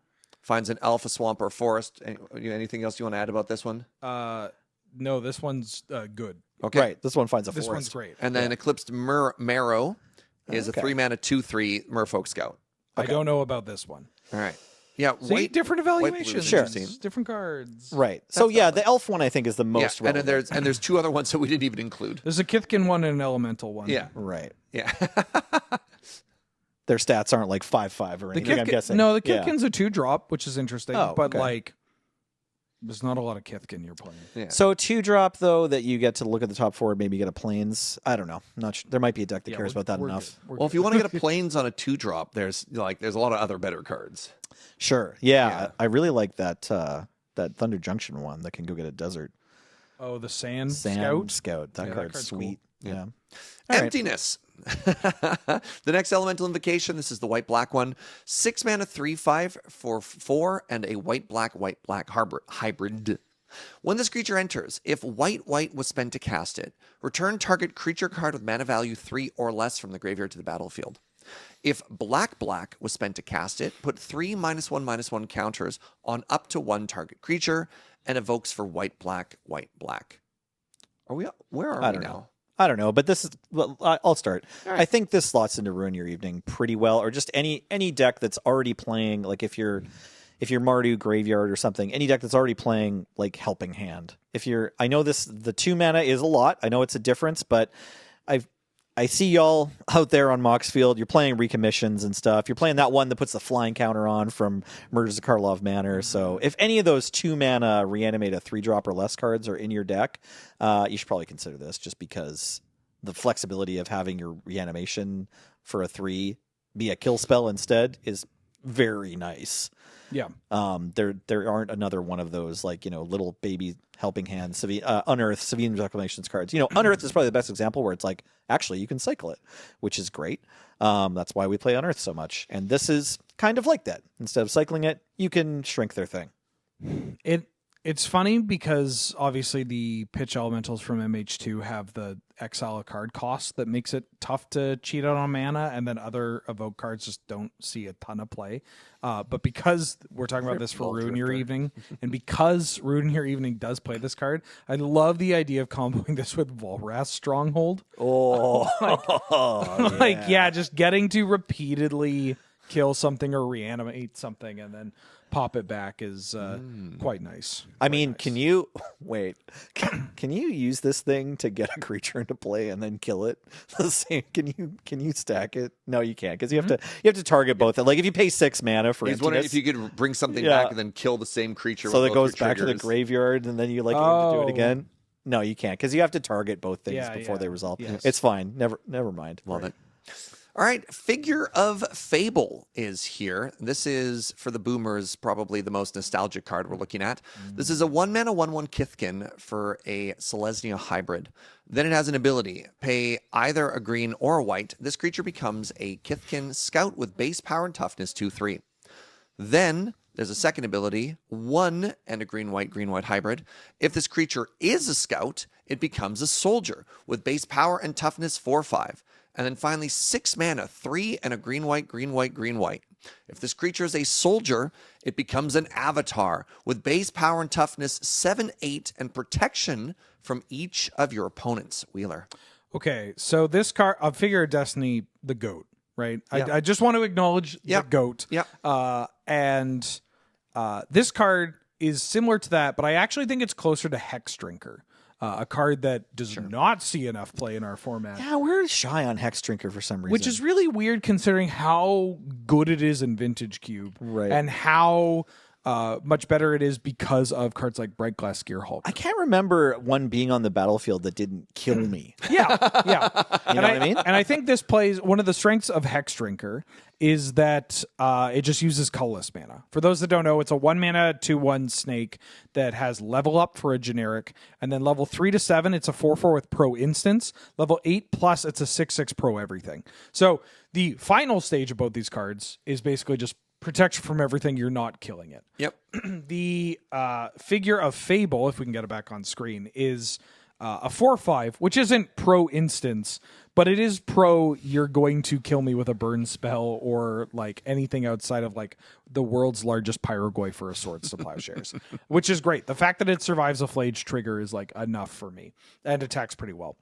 Speaker 1: Finds an elf, a swamp, or a forest. Anything else you want to add about this one?
Speaker 4: No, this one's good.
Speaker 1: Okay.
Speaker 2: Right, this one finds a
Speaker 4: This
Speaker 2: forest.
Speaker 4: one's great.
Speaker 1: And then Eclipsed Marrow is a 3 mana 2/3 Merfolk Scout.
Speaker 4: I don't know about this one.
Speaker 1: All right. Yeah.
Speaker 4: See, different evaluations.
Speaker 1: Sure.
Speaker 4: Different cards.
Speaker 2: Right. So yeah, the elf one I think is the most
Speaker 1: and
Speaker 2: relevant.
Speaker 1: then there's 2 other ones that we didn't even include.
Speaker 4: There's a Kithkin one and an Elemental one.
Speaker 1: Yeah.
Speaker 2: Right.
Speaker 1: Yeah.
Speaker 2: Their stats aren't like 5/5 or anything, I'm guessing.
Speaker 4: No, the
Speaker 2: Yeah.
Speaker 4: Kithkin's a 2-drop, which is interesting.
Speaker 2: Oh,
Speaker 4: but
Speaker 2: okay.
Speaker 4: like, there's not a lot of Kithkin you're playing.
Speaker 1: Yeah.
Speaker 2: So 2-drop though, that you get to look at the top 4, maybe get a planes. I don't know. Not sure. There might be a deck that cares about that enough.
Speaker 1: Well, if you want to get a planes on a 2-drop, there's a lot of other better cards.
Speaker 2: Sure. Yeah. I really like that Thunder Junction one that can go get a desert.
Speaker 4: Oh, the Sand
Speaker 2: Scout.
Speaker 4: Scout?
Speaker 2: That
Speaker 4: Yeah, that
Speaker 2: card's
Speaker 4: card's
Speaker 2: sweet.
Speaker 1: cool.
Speaker 2: Yeah.
Speaker 1: Emptiness. The next Elemental Invocation, this is the white-black one. 6 mana 3/5 for 4 and a white-black hybrid. When this creature enters, if white was spent to cast it, return target creature card with mana value 3 or less from the graveyard to the battlefield. If black was spent to cast it, put 3 -1/-1 counters on up to 1 target creature and evokes for white-black. Where are we now?
Speaker 2: I don't know, but this is. Well, I'll start. Right. I think this slots into Ruin Your Evening pretty well, or just any deck that's already playing. Like if you're Mardu Graveyard or something, any deck that's already playing like Helping Hand. I know the 2 mana is a lot. I know it's a difference, but I see y'all out there on Moxfield. You're playing recommissions and stuff. You're playing that one that puts the flying counter on from Murders of Karlov Manor. So if any of those 2 mana reanimate a 3-drop or less cards are in your deck, you should probably consider this, just because the flexibility of having your reanimation for a 3 be a kill spell instead is very nice.
Speaker 4: Yeah.
Speaker 2: There aren't another one of those, like, little baby Helping Hand, Unearth, Savine Reclamations cards. Unearth is probably the best example where it's like, actually, you can cycle it, which is great. That's why we play Unearth so much. And this is kind of like that. Instead of cycling it, you can shrink their thing.
Speaker 4: It's funny because obviously the pitch elementals from MH2 have the exile a card cost that makes it tough to cheat out on mana, and then other evoke cards just don't see a ton of play. But because we're talking about this for Ruin Your Evening, and because Ruin Your Evening does play this card, I love the idea of comboing this with Volrath's Stronghold.
Speaker 2: Oh,
Speaker 4: Just getting to repeately kill something or reanimate something and then pop it back is quite nice.
Speaker 2: Can you Can you use this thing to get a creature into play and then kill it? The same. Can you stack it? No, you can't, because you have to target both. Like if you pay 6 mana for
Speaker 1: He's wondering if you could bring something back and then kill the same creature.
Speaker 2: So
Speaker 1: with
Speaker 2: that
Speaker 1: both
Speaker 2: goes
Speaker 1: your
Speaker 2: back to the
Speaker 1: triggers.
Speaker 2: graveyard, and then you aim to do it again. No, you can't, because you have to target both things before they resolve.
Speaker 4: Yes.
Speaker 2: It's fine. Never mind.
Speaker 1: Love it. All right, Figure of Fable is here. This is, for the boomers, probably the most nostalgic card we're looking at. This is a 1 mana 1/1 Kithkin for a Selesnya hybrid. Then it has an ability. Pay either a green or a white. This creature becomes a Kithkin scout with base power and toughness 2/3. Then there's a second ability, 1 and a green-white hybrid. If this creature is a scout, it becomes a soldier with base power and toughness 4/5. And then finally, 6 mana, 3 and a green-white. If this creature is a soldier, it becomes an avatar with base power and toughness 7/8 and protection from each of your opponents. Wheeler.
Speaker 4: Okay, so this card, Figure of Destiny, the GOAT, right?
Speaker 1: Yeah.
Speaker 4: I just want to acknowledge the GOAT.
Speaker 1: Yeah.
Speaker 4: And this card is similar to that, but I actually think it's closer to Hex Drinker, a card that does not see enough play in our format.
Speaker 2: Yeah, we're shy on Hex Drinker for some reason.
Speaker 4: Which is really weird considering how good it is in Vintage Cube.
Speaker 2: Right.
Speaker 4: And how much better it is because of cards like Bright Glass Gear Hulk.
Speaker 2: I can't remember one being on the battlefield that didn't kill me.
Speaker 4: Yeah.
Speaker 2: You know what I mean?
Speaker 4: And I think this plays, one of the strengths of Hex Drinker is that it just uses colorless mana. For those that don't know, it's a 1 mana 2/1 snake that has level up for a generic, and then level 3 to 7, it's a 4/4 with pro instance. Level 8 plus, it's a 6/6 pro everything. So the final stage of both these cards is basically just protection from everything, you're not killing it.
Speaker 1: Yep.
Speaker 4: The figure of Fable, if we can get it back on screen, is a 4/5, which isn't pro instance, but it is pro you're going to kill me with a burn spell or like anything outside of like the world's largest Pyrogoi for a Swords to Plowshares, which is great. The fact that it survives a Flage trigger is like enough for me and attacks pretty well.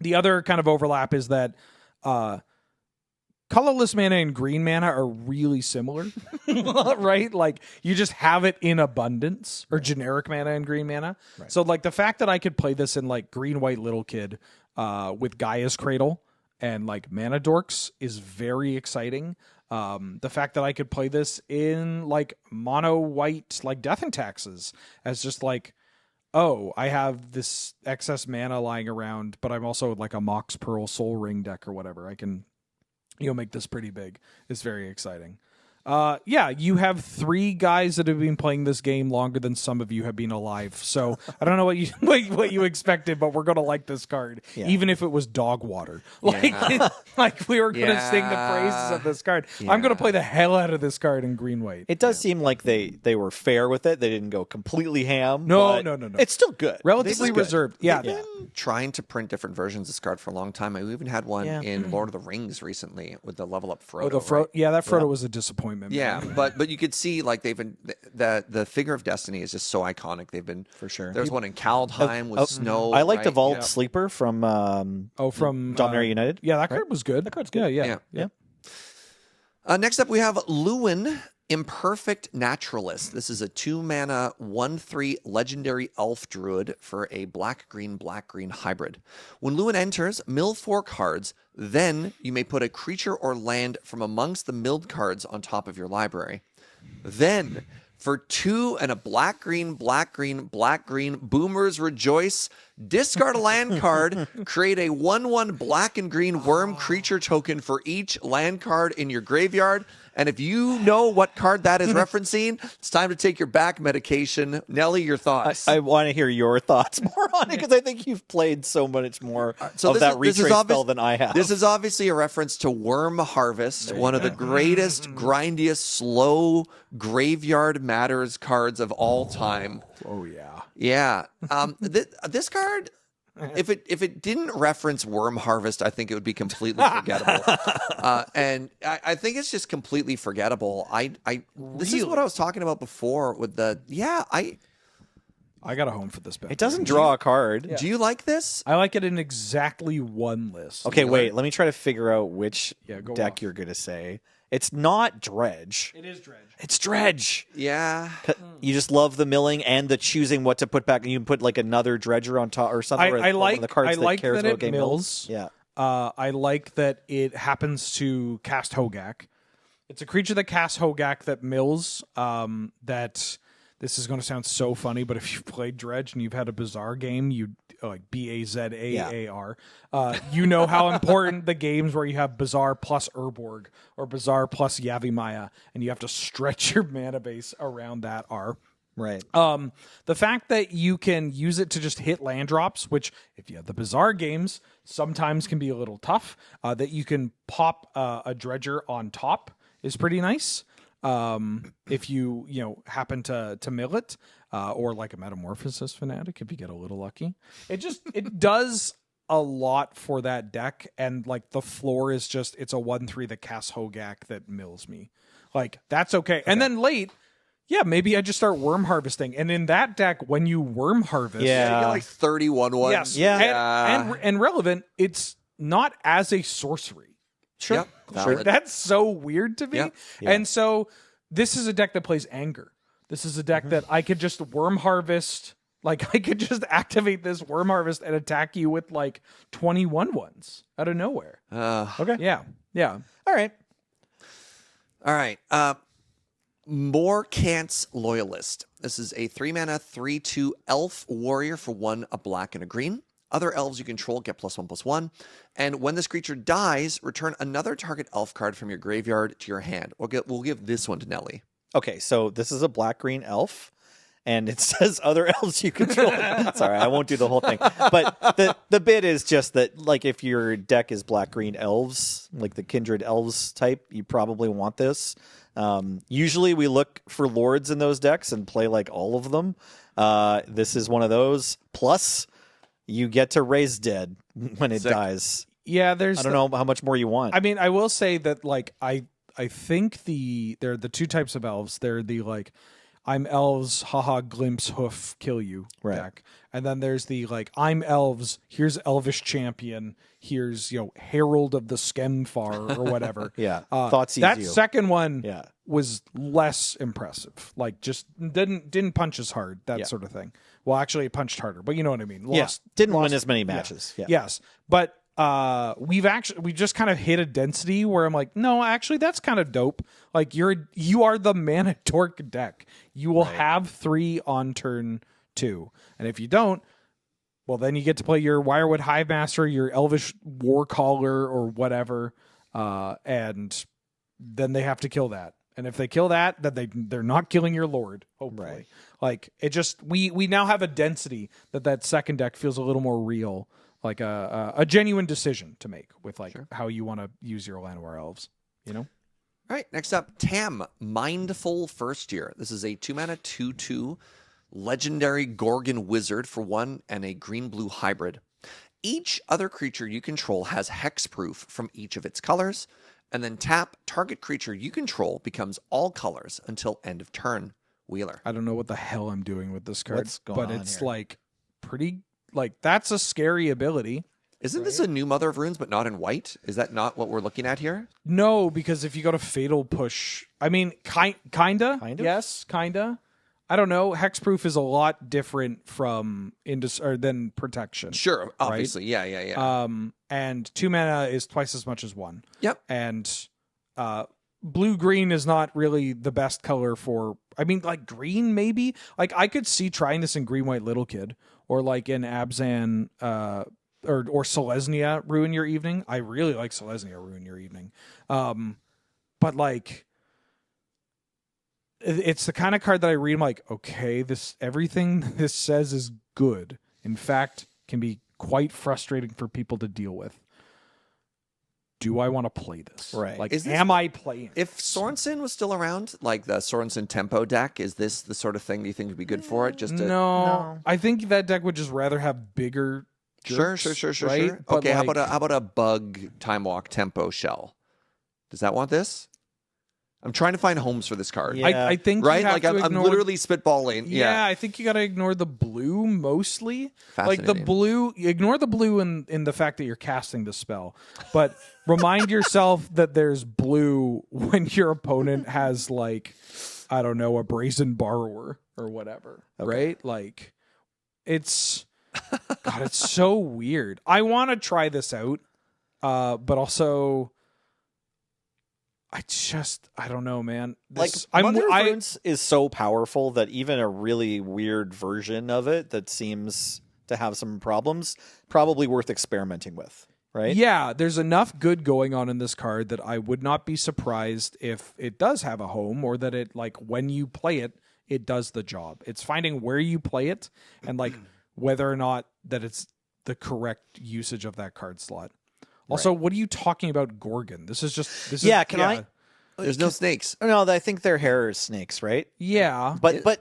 Speaker 4: The other kind of overlap is that colorless mana and green mana are really similar, right? Like you just have it in abundance, or generic mana and green mana. Right. So like the fact that I could play this in like green, white, little kid with Gaia's Cradle and like mana dorks is very exciting. The fact that I could play this in like mono white, like Death and Taxes as just like, oh, I have this excess mana lying around, but I'm also like a Mox Pearl Soul Ring deck or whatever. I can, make this pretty big. It's very exciting. You have 3 guys that have been playing this game longer than some of you have been alive. So I don't know what you what you expected, but we're gonna like this card, even if it was dog water. Like we were gonna sing the praises of this card. Yeah. I'm gonna play the hell out of this card in green white.
Speaker 2: It does seem like they were fair with it. They didn't go completely ham.
Speaker 4: No.
Speaker 2: It's still good.
Speaker 4: Relatively reserved. Yeah.
Speaker 1: They've been trying to print different versions of this card for a long time. We even had one in Lord of the Rings recently with the level up Frodo.
Speaker 4: Right? Yeah, that Frodo was a disappointment.
Speaker 1: Yeah, but you could see like they've been the figure of Destiny is just so iconic. They've been
Speaker 2: for sure.
Speaker 1: There's one in Kaldheim with snow.
Speaker 2: I liked Evolved Sleeper from Dominaria United.
Speaker 4: Yeah, that card was good.
Speaker 2: That card's good.
Speaker 4: Yeah.
Speaker 1: Next up, we have Lorwyn Imperfect Naturalist. This is a 2-mana 1/3 legendary elf druid for a black-green hybrid. When Lorwyn enters, mill 4 cards. Then you may put a creature or land from amongst the milled cards on top of your library. Then, for 2 and a black-green, boomers rejoice. Discard a land card. Create a 1/1 black and green worm creature token for each land card in your graveyard. And if you know what card that is referencing, it's time to take your back medication. Nelly, your thoughts?
Speaker 2: I want to hear your thoughts more on it because I think you've played so much more of that retrace spell than I have.
Speaker 1: This is obviously a reference to Worm Harvest, one of the greatest, grindiest, slow graveyard matters cards of all time.
Speaker 4: Oh, yeah.
Speaker 1: Yeah. This card, if it didn't reference Worm Harvest, I think it would be completely forgettable. And I think it's just completely forgettable. This is what I was talking about before with
Speaker 4: I got a home for this bet.
Speaker 2: It doesn't draw a card.
Speaker 1: Do you like this?
Speaker 4: I like it in exactly one list.
Speaker 2: Okay, wait. Let me try to figure out which deck
Speaker 4: off.
Speaker 2: you're going to say. It's not Dredge.
Speaker 4: It is Dredge.
Speaker 2: It's Dredge.
Speaker 1: Yeah.
Speaker 2: You just love the milling and the choosing what to put back. You can put like another Dredger on top or something.
Speaker 4: I like
Speaker 2: the cards
Speaker 4: that
Speaker 2: cares about
Speaker 4: it
Speaker 2: game
Speaker 4: mills.
Speaker 2: Yeah.
Speaker 4: I like that it happens to cast Hogak. It's a creature that casts Hogak that mills. That this is going to sound so funny, but if you've played Dredge and you've had a Bazaar game, you like Bazaar. You know how important the games where you have Bazaar plus Urborg or Bazaar plus Yavimaya, and you have to stretch your mana base around that are.
Speaker 2: Right.
Speaker 4: The fact that you can use it to just hit land drops, which if you have the Bazaar games, sometimes can be a little tough. That you can pop a Dredger on top is pretty nice. If you happen to mill it, or like a Metamorphosis Fanatic, if you get a little lucky, it does a lot for that deck. And like the floor is it's a 1/3 that casts Hogak that mills me. Like that's okay. And then late, maybe I just start worm harvesting. And in that deck, when you worm harvest,
Speaker 1: you get like 31 ones.
Speaker 4: Yes. Yeah. And relevant, it's not as a sorcery.
Speaker 2: Sure.
Speaker 1: Yep,
Speaker 2: Sure.
Speaker 1: valid.
Speaker 4: That's so weird to me.
Speaker 1: Yep.
Speaker 2: Yeah.
Speaker 4: And so this is a deck that plays anger. This is a deck that I could just Worm Harvest. Like, I could just activate this Worm Harvest and attack you with, like, 21 ones out of nowhere.
Speaker 2: Okay.
Speaker 4: Yeah. Yeah.
Speaker 2: All right.
Speaker 1: All right. Morkant's Loyalist. This is a 3-mana, 3/2 elf warrior for 1, a black and a green. Other elves you control get +1/+1. And when this creature dies, return another target elf card from your graveyard to your hand. We'll give this one to Nelly.
Speaker 2: Okay, so this is a black-green elf, and it says other elves you control. Sorry, I won't do the whole thing. But the bit is just that, like, if your deck is black-green elves, like the Kindred Elves type, you probably want this. Usually we look for lords in those decks and play, like, all of them. This is one of those. Plus, you get to raise dead when it dies.
Speaker 4: Yeah,
Speaker 2: I don't know how much more you want.
Speaker 4: I mean, I will say that, like, I think there are the two types of elves. They're the, like, I'm elves, haha, glimpse, hoof, kill you deck. And then there's the, like, I'm elves, here's Elvish Champion, here's, Herald of the Skemfar or whatever.
Speaker 2: Yeah, thought sees
Speaker 4: that
Speaker 2: you.
Speaker 4: second one
Speaker 2: Yeah.
Speaker 4: was less impressive. Like, just didn't punch as hard, that sort of thing. Well, actually, it punched harder, but you know what I mean.
Speaker 2: Didn't win as many matches. Yeah.
Speaker 4: Yes, but we just kind of hit a density where I'm like, no, actually, that's kind of dope. Like, you are the Mana Dork deck. You will have 3 on turn 2, and if you don't, well, then you get to play your Wirewood Hivemaster, your Elvish Warcaller, or whatever, and then they have to kill that. And if they kill that, then they're not killing your Lord. Hopefully,
Speaker 2: Right.
Speaker 4: Like, it just we now have a density that second deck feels a little more real. Like a genuine decision to make with, like, how you want to use your Llanowar elves,
Speaker 1: All right, next up, Tam, Mindful First Year. This is a 2-mana, 2/2 legendary Gorgon Wizard for 1 and a green-blue hybrid. Each other creature you control has hexproof from each of its colors, and then tap, target creature you control becomes all colors until end of turn. Wheeler.
Speaker 4: I don't know what the hell I'm doing with this card,
Speaker 2: What's going
Speaker 4: but
Speaker 2: on
Speaker 4: it's
Speaker 2: here?
Speaker 4: like pretty, like, that's a scary ability.
Speaker 1: Isn't this a new Mother of Runes, but not in white? Is that not what we're looking at here?
Speaker 4: No, because if you go to Fatal Push, I mean, kinda.
Speaker 2: Kind of?
Speaker 4: Yes, kinda. I don't know. Hexproof is a lot different from than Protection.
Speaker 1: Sure, obviously. Yeah.
Speaker 4: And 2 mana is twice as much as 1.
Speaker 1: Yep.
Speaker 4: And blue-green is not really the best color for... I mean, like, green, maybe? Like, I could see trying this in Green-White Little Kid, or, like, in Abzan... or Selesnya Ruin Your Evening. I really like Selesnya Ruin Your Evening. But, like, it's the kind of card that I read, I'm like, okay, everything this says is good. In fact, can be quite frustrating for people to deal with. Do I want to play this?
Speaker 2: Right.
Speaker 4: Like,
Speaker 1: Is this-
Speaker 4: am I playing?
Speaker 1: If Sorensen was still around, like the Sorensen Tempo deck, is this the sort of thing you think would be good for it? Just to...
Speaker 4: No. I think that deck would just rather have bigger
Speaker 1: Sure,
Speaker 4: jerks,
Speaker 1: sure.
Speaker 4: right? But,
Speaker 1: Okay,
Speaker 4: like,
Speaker 1: how about a bug Time Walk Tempo shell? Does that want this? I'm trying to find homes for this card.
Speaker 2: Yeah.
Speaker 4: I think you
Speaker 1: Right?
Speaker 4: have
Speaker 1: Like
Speaker 4: to
Speaker 1: I'm
Speaker 4: ignore,
Speaker 1: literally spitballing.
Speaker 4: Yeah, I think you got to ignore the blue mostly. Like the
Speaker 1: Fascinating.
Speaker 4: blue, ignore the blue in the fact that you're casting the spell, but remind yourself that there's blue when your opponent has, like, I don't know, a Brazen Borrower or whatever, right? Like, it's God, it's so weird. I want to try this out, but also, I don't know, man. This,
Speaker 2: Like, Mother of Runes is so powerful that even a really weird version of it that seems to have some problems, probably worth experimenting with, right?
Speaker 4: Yeah, there's enough good going on in this card that I would not be surprised if it does have a home, or that it, like, when you play it, it does the job. It's finding where you play it and, like, whether or not that it's the correct usage of that card slot. Also, what are you talking about, Gorgon? This is
Speaker 2: I?
Speaker 1: There's no snakes.
Speaker 2: No, I think their hair is snakes, right?
Speaker 4: Yeah.
Speaker 2: But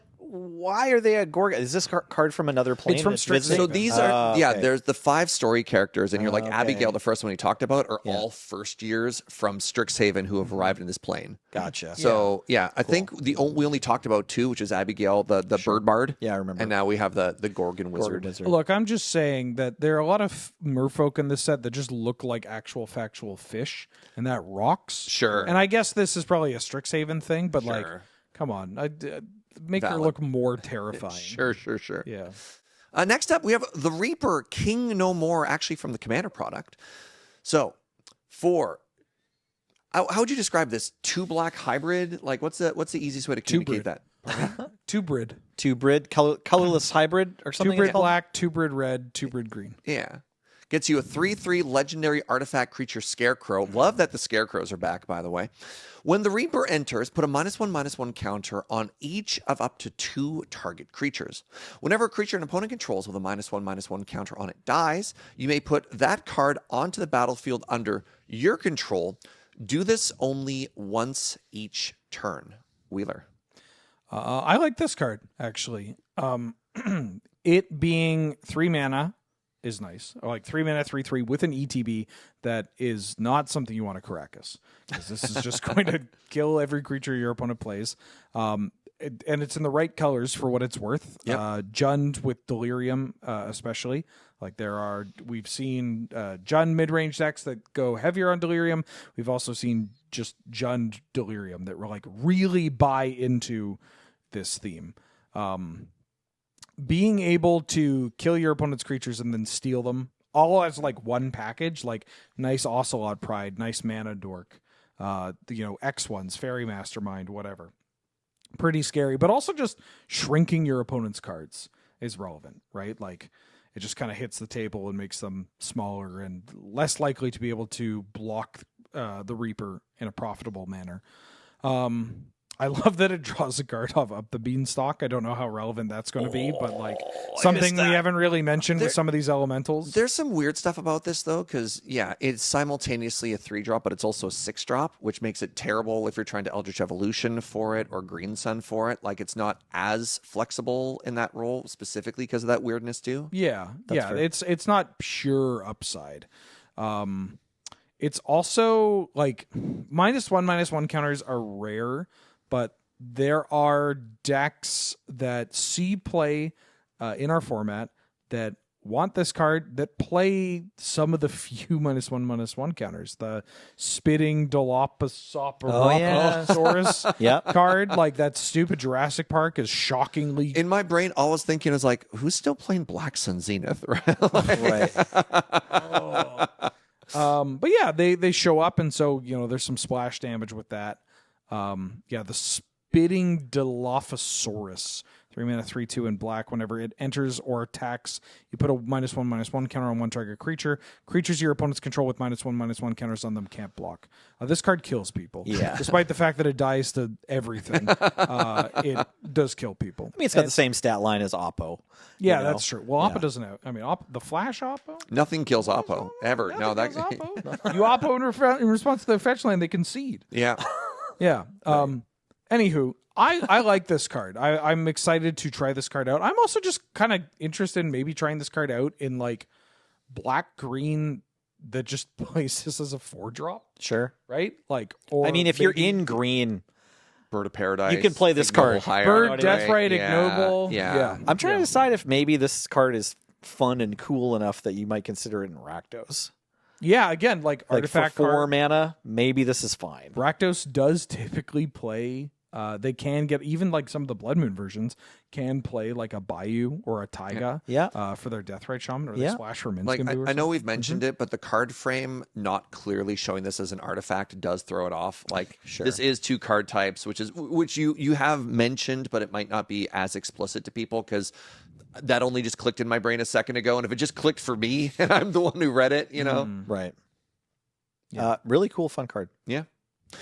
Speaker 2: why are they a Gorgon? Is this card from another plane?
Speaker 4: It's from
Speaker 2: visiting?
Speaker 1: So these are,
Speaker 2: okay.
Speaker 1: there's the 5 story characters, and you're like
Speaker 2: Okay.
Speaker 1: Abigail, the first one you talked about, are all first years from Strixhaven who have arrived in this plane.
Speaker 2: Gotcha.
Speaker 1: So I think we only talked about 2, which is Abigail, the bird bard.
Speaker 2: Yeah, I remember.
Speaker 1: And now we have the Gorgon wizard.
Speaker 4: Look, I'm just saying that there are a lot of merfolk in this set that just look like actual factual fish, and that rocks.
Speaker 1: Sure.
Speaker 4: And I guess this is probably a Strixhaven thing, but like,
Speaker 1: Sure.
Speaker 4: come on, make her
Speaker 1: Valid.
Speaker 4: look more terrifying.
Speaker 1: Sure.
Speaker 4: Yeah.
Speaker 1: Next up, we have the Reaper, King No More, actually from the Commander product. So, how would you describe this? 2 black hybrid? Like, what's the easiest way to communicate that?
Speaker 4: Two-brid.
Speaker 2: Two-brid, colorless hybrid or something?
Speaker 4: Two-brid black, two-brid red, two-brid green.
Speaker 1: Yeah. Gets you a 3/3 legendary artifact creature Scarecrow. Love that the Scarecrows are back, by the way. When the Reaper enters, put a -1/-1 counter on each of up to 2 target creatures. Whenever a creature an opponent controls with a -1/-1 counter on it dies, you may put that card onto the battlefield under your control. Do this only once each turn. Wheeler.
Speaker 4: I like this card, actually. It being 3 mana is nice. Or like 3 mana, 3/3 with an ETB that is not something you want to Caracas. Because this is just going to kill every creature your opponent plays. And it's in the right colors for what it's worth.
Speaker 1: Yep.
Speaker 4: Jund with Delirium, especially. Like we've seen Jund mid-range decks that go heavier on Delirium. We've also seen just Jund Delirium that like really buy into this theme. Being able to kill your opponent's creatures and then steal them all as like one package, like nice Ocelot Pride, nice Mana Dork, X1s, Fairy Mastermind, whatever. Pretty scary, but also just shrinking your opponent's cards is relevant, right? Like it just kind of hits the table and makes them smaller and less likely to be able to block the Reaper in a profitable manner. I love that it draws a card off up the beanstalk. I don't know how relevant that's going to be, but like something we haven't really mentioned with some of these elementals.
Speaker 1: There's some weird stuff about this, though, because, it's simultaneously a 3-drop, but it's also a 6-drop, which makes it terrible if you're trying to Eldritch Evolution for it or Green Sun for it. Like, it's not as flexible in that role, specifically because of that weirdness, too.
Speaker 4: Yeah,
Speaker 2: fair.
Speaker 4: It's not pure upside. It's also, like, -1/-1 counters are rare, but there are decks that see play in our format that want this card that play some of the few -1/-1 counters. The Spitting Dilophosaurus card, like that stupid Jurassic Park, is shockingly.
Speaker 1: In my brain, all I was thinking is like, who's still playing Black Sun Zenith?
Speaker 2: Right.
Speaker 4: But yeah, they show up, and so there's some splash damage with that. The Spitting Dilophosaurus, 3 mana, 3/2 in black. Whenever it enters or attacks, you put a -1/-1 counter on one target creature. Creatures your opponents control with -1/-1 counters on them can't block. This card kills people.
Speaker 2: Yeah.
Speaker 4: Despite the fact that it dies to everything, it does kill people.
Speaker 2: I mean, it's got the same stat line as Oppo.
Speaker 4: Yeah,
Speaker 2: you know?
Speaker 4: that's true. Well, Oppo doesn't have. I mean, the Flash Oppo.
Speaker 1: Nothing kills Oppo, ever. No, that.
Speaker 4: Kills Oppo. You Oppo in response to the fetch land, they concede.
Speaker 1: Yeah.
Speaker 4: Yeah. Anywho, I like this card. I'm excited to try this card out. I'm also just kind of interested in maybe trying this card out in like black green that just plays this as a 4-drop,
Speaker 2: Sure.
Speaker 4: right? Like, or
Speaker 2: I mean, if you're in green,
Speaker 1: Bird of Paradise.
Speaker 2: You can play this
Speaker 1: Ignoble
Speaker 2: card.
Speaker 1: Hierarchy,
Speaker 4: Bird, Deathrite, Ignoble.
Speaker 1: Yeah.
Speaker 2: I'm trying to decide if maybe this card is fun and cool enough that you might consider it in Rakdos.
Speaker 4: Yeah, again, like artifact
Speaker 2: for 4
Speaker 4: card.
Speaker 2: mana, maybe this is fine.
Speaker 4: Rakdos does typically play. They can get, even like some of the Blood Moon versions can play like a Bayou or a Taiga for their Deathrite Shaman, or they splash for Minsc.
Speaker 1: Like I know we've mentioned it, but the card frame not clearly showing this as an artifact does throw it off. Like this is 2 card types, which you have mentioned, but it might not be as explicit to people because that only just clicked in my brain a second ago, and if it just clicked for me and I'm the one who read it,
Speaker 2: Right. Yeah. Really cool, fun card.
Speaker 1: Yeah.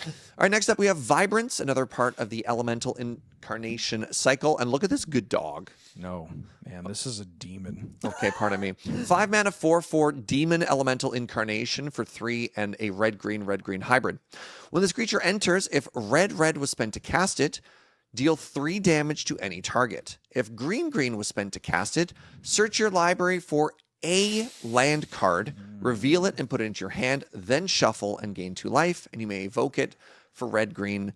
Speaker 1: All right, next up we have Vibrance, another part of the Elemental Incarnation cycle. And look at this good dog.
Speaker 4: No, man, this is a demon.
Speaker 1: Okay, pardon me. 5 mana, 4/4 Demon Elemental Incarnation for 3 and a red-green hybrid. When this creature enters, if red was spent to cast it, Deal 3 damage to any target. If green was spent to cast it, search your library for a land card, reveal it and put it into your hand, then shuffle and gain 2 life, and you may evoke it for red green.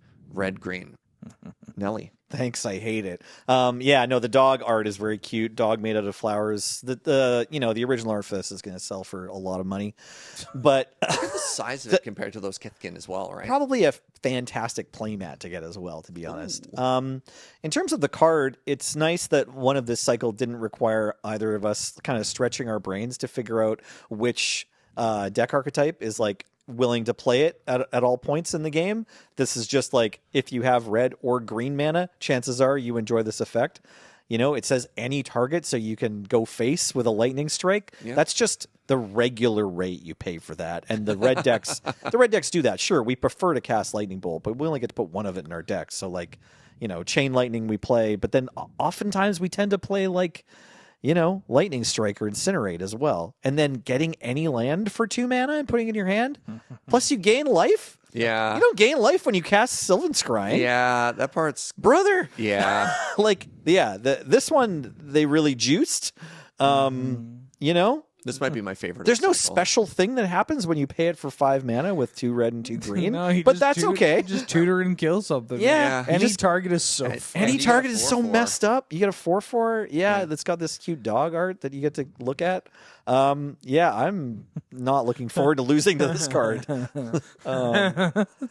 Speaker 1: Nelly.
Speaker 2: Thanks, I hate it. Yeah, no, the dog art is very cute. Dog made out of flowers. The original art for this is going to sell for a lot of money, but
Speaker 1: Look at the size of it compared to those Kithkin as well, right?
Speaker 2: probably a fantastic playmat to get as well, to be honest. In terms of the card, it's nice that one of this cycle didn't require either of us kind of stretching our brains to figure out which deck archetype is like willing to play it at all points in the game. This is just like, if you have red or green mana, chances are you enjoy this effect. It says any target, so you can go face with a lightning strike. Yeah. That's just the regular rate you pay for that. And the red decks, do that. Sure, we prefer to cast lightning bolt, but we only get to put one of it in our deck. So like, chain lightning we play, but then oftentimes we tend to play like, lightning strike or incinerate as well. And then getting any land for 2 mana and putting it in your hand. Plus you gain life.
Speaker 1: Yeah.
Speaker 2: You don't gain life when you cast Sylvan Scrying.
Speaker 1: Yeah, that part's...
Speaker 2: Brother.
Speaker 1: Yeah.
Speaker 2: This one, they really juiced.
Speaker 1: This might be my favorite.
Speaker 2: There's no special thing that happens when you pay it for 5 mana with 2 red and 2 green. But that's okay.
Speaker 4: Just tutor and kill something.
Speaker 2: Yeah.
Speaker 4: Any target is so fun.
Speaker 2: Any target is so messed up. You get a 4/4. Yeah, that's got this cute dog art that you get to look at. I'm not looking forward to losing to this card.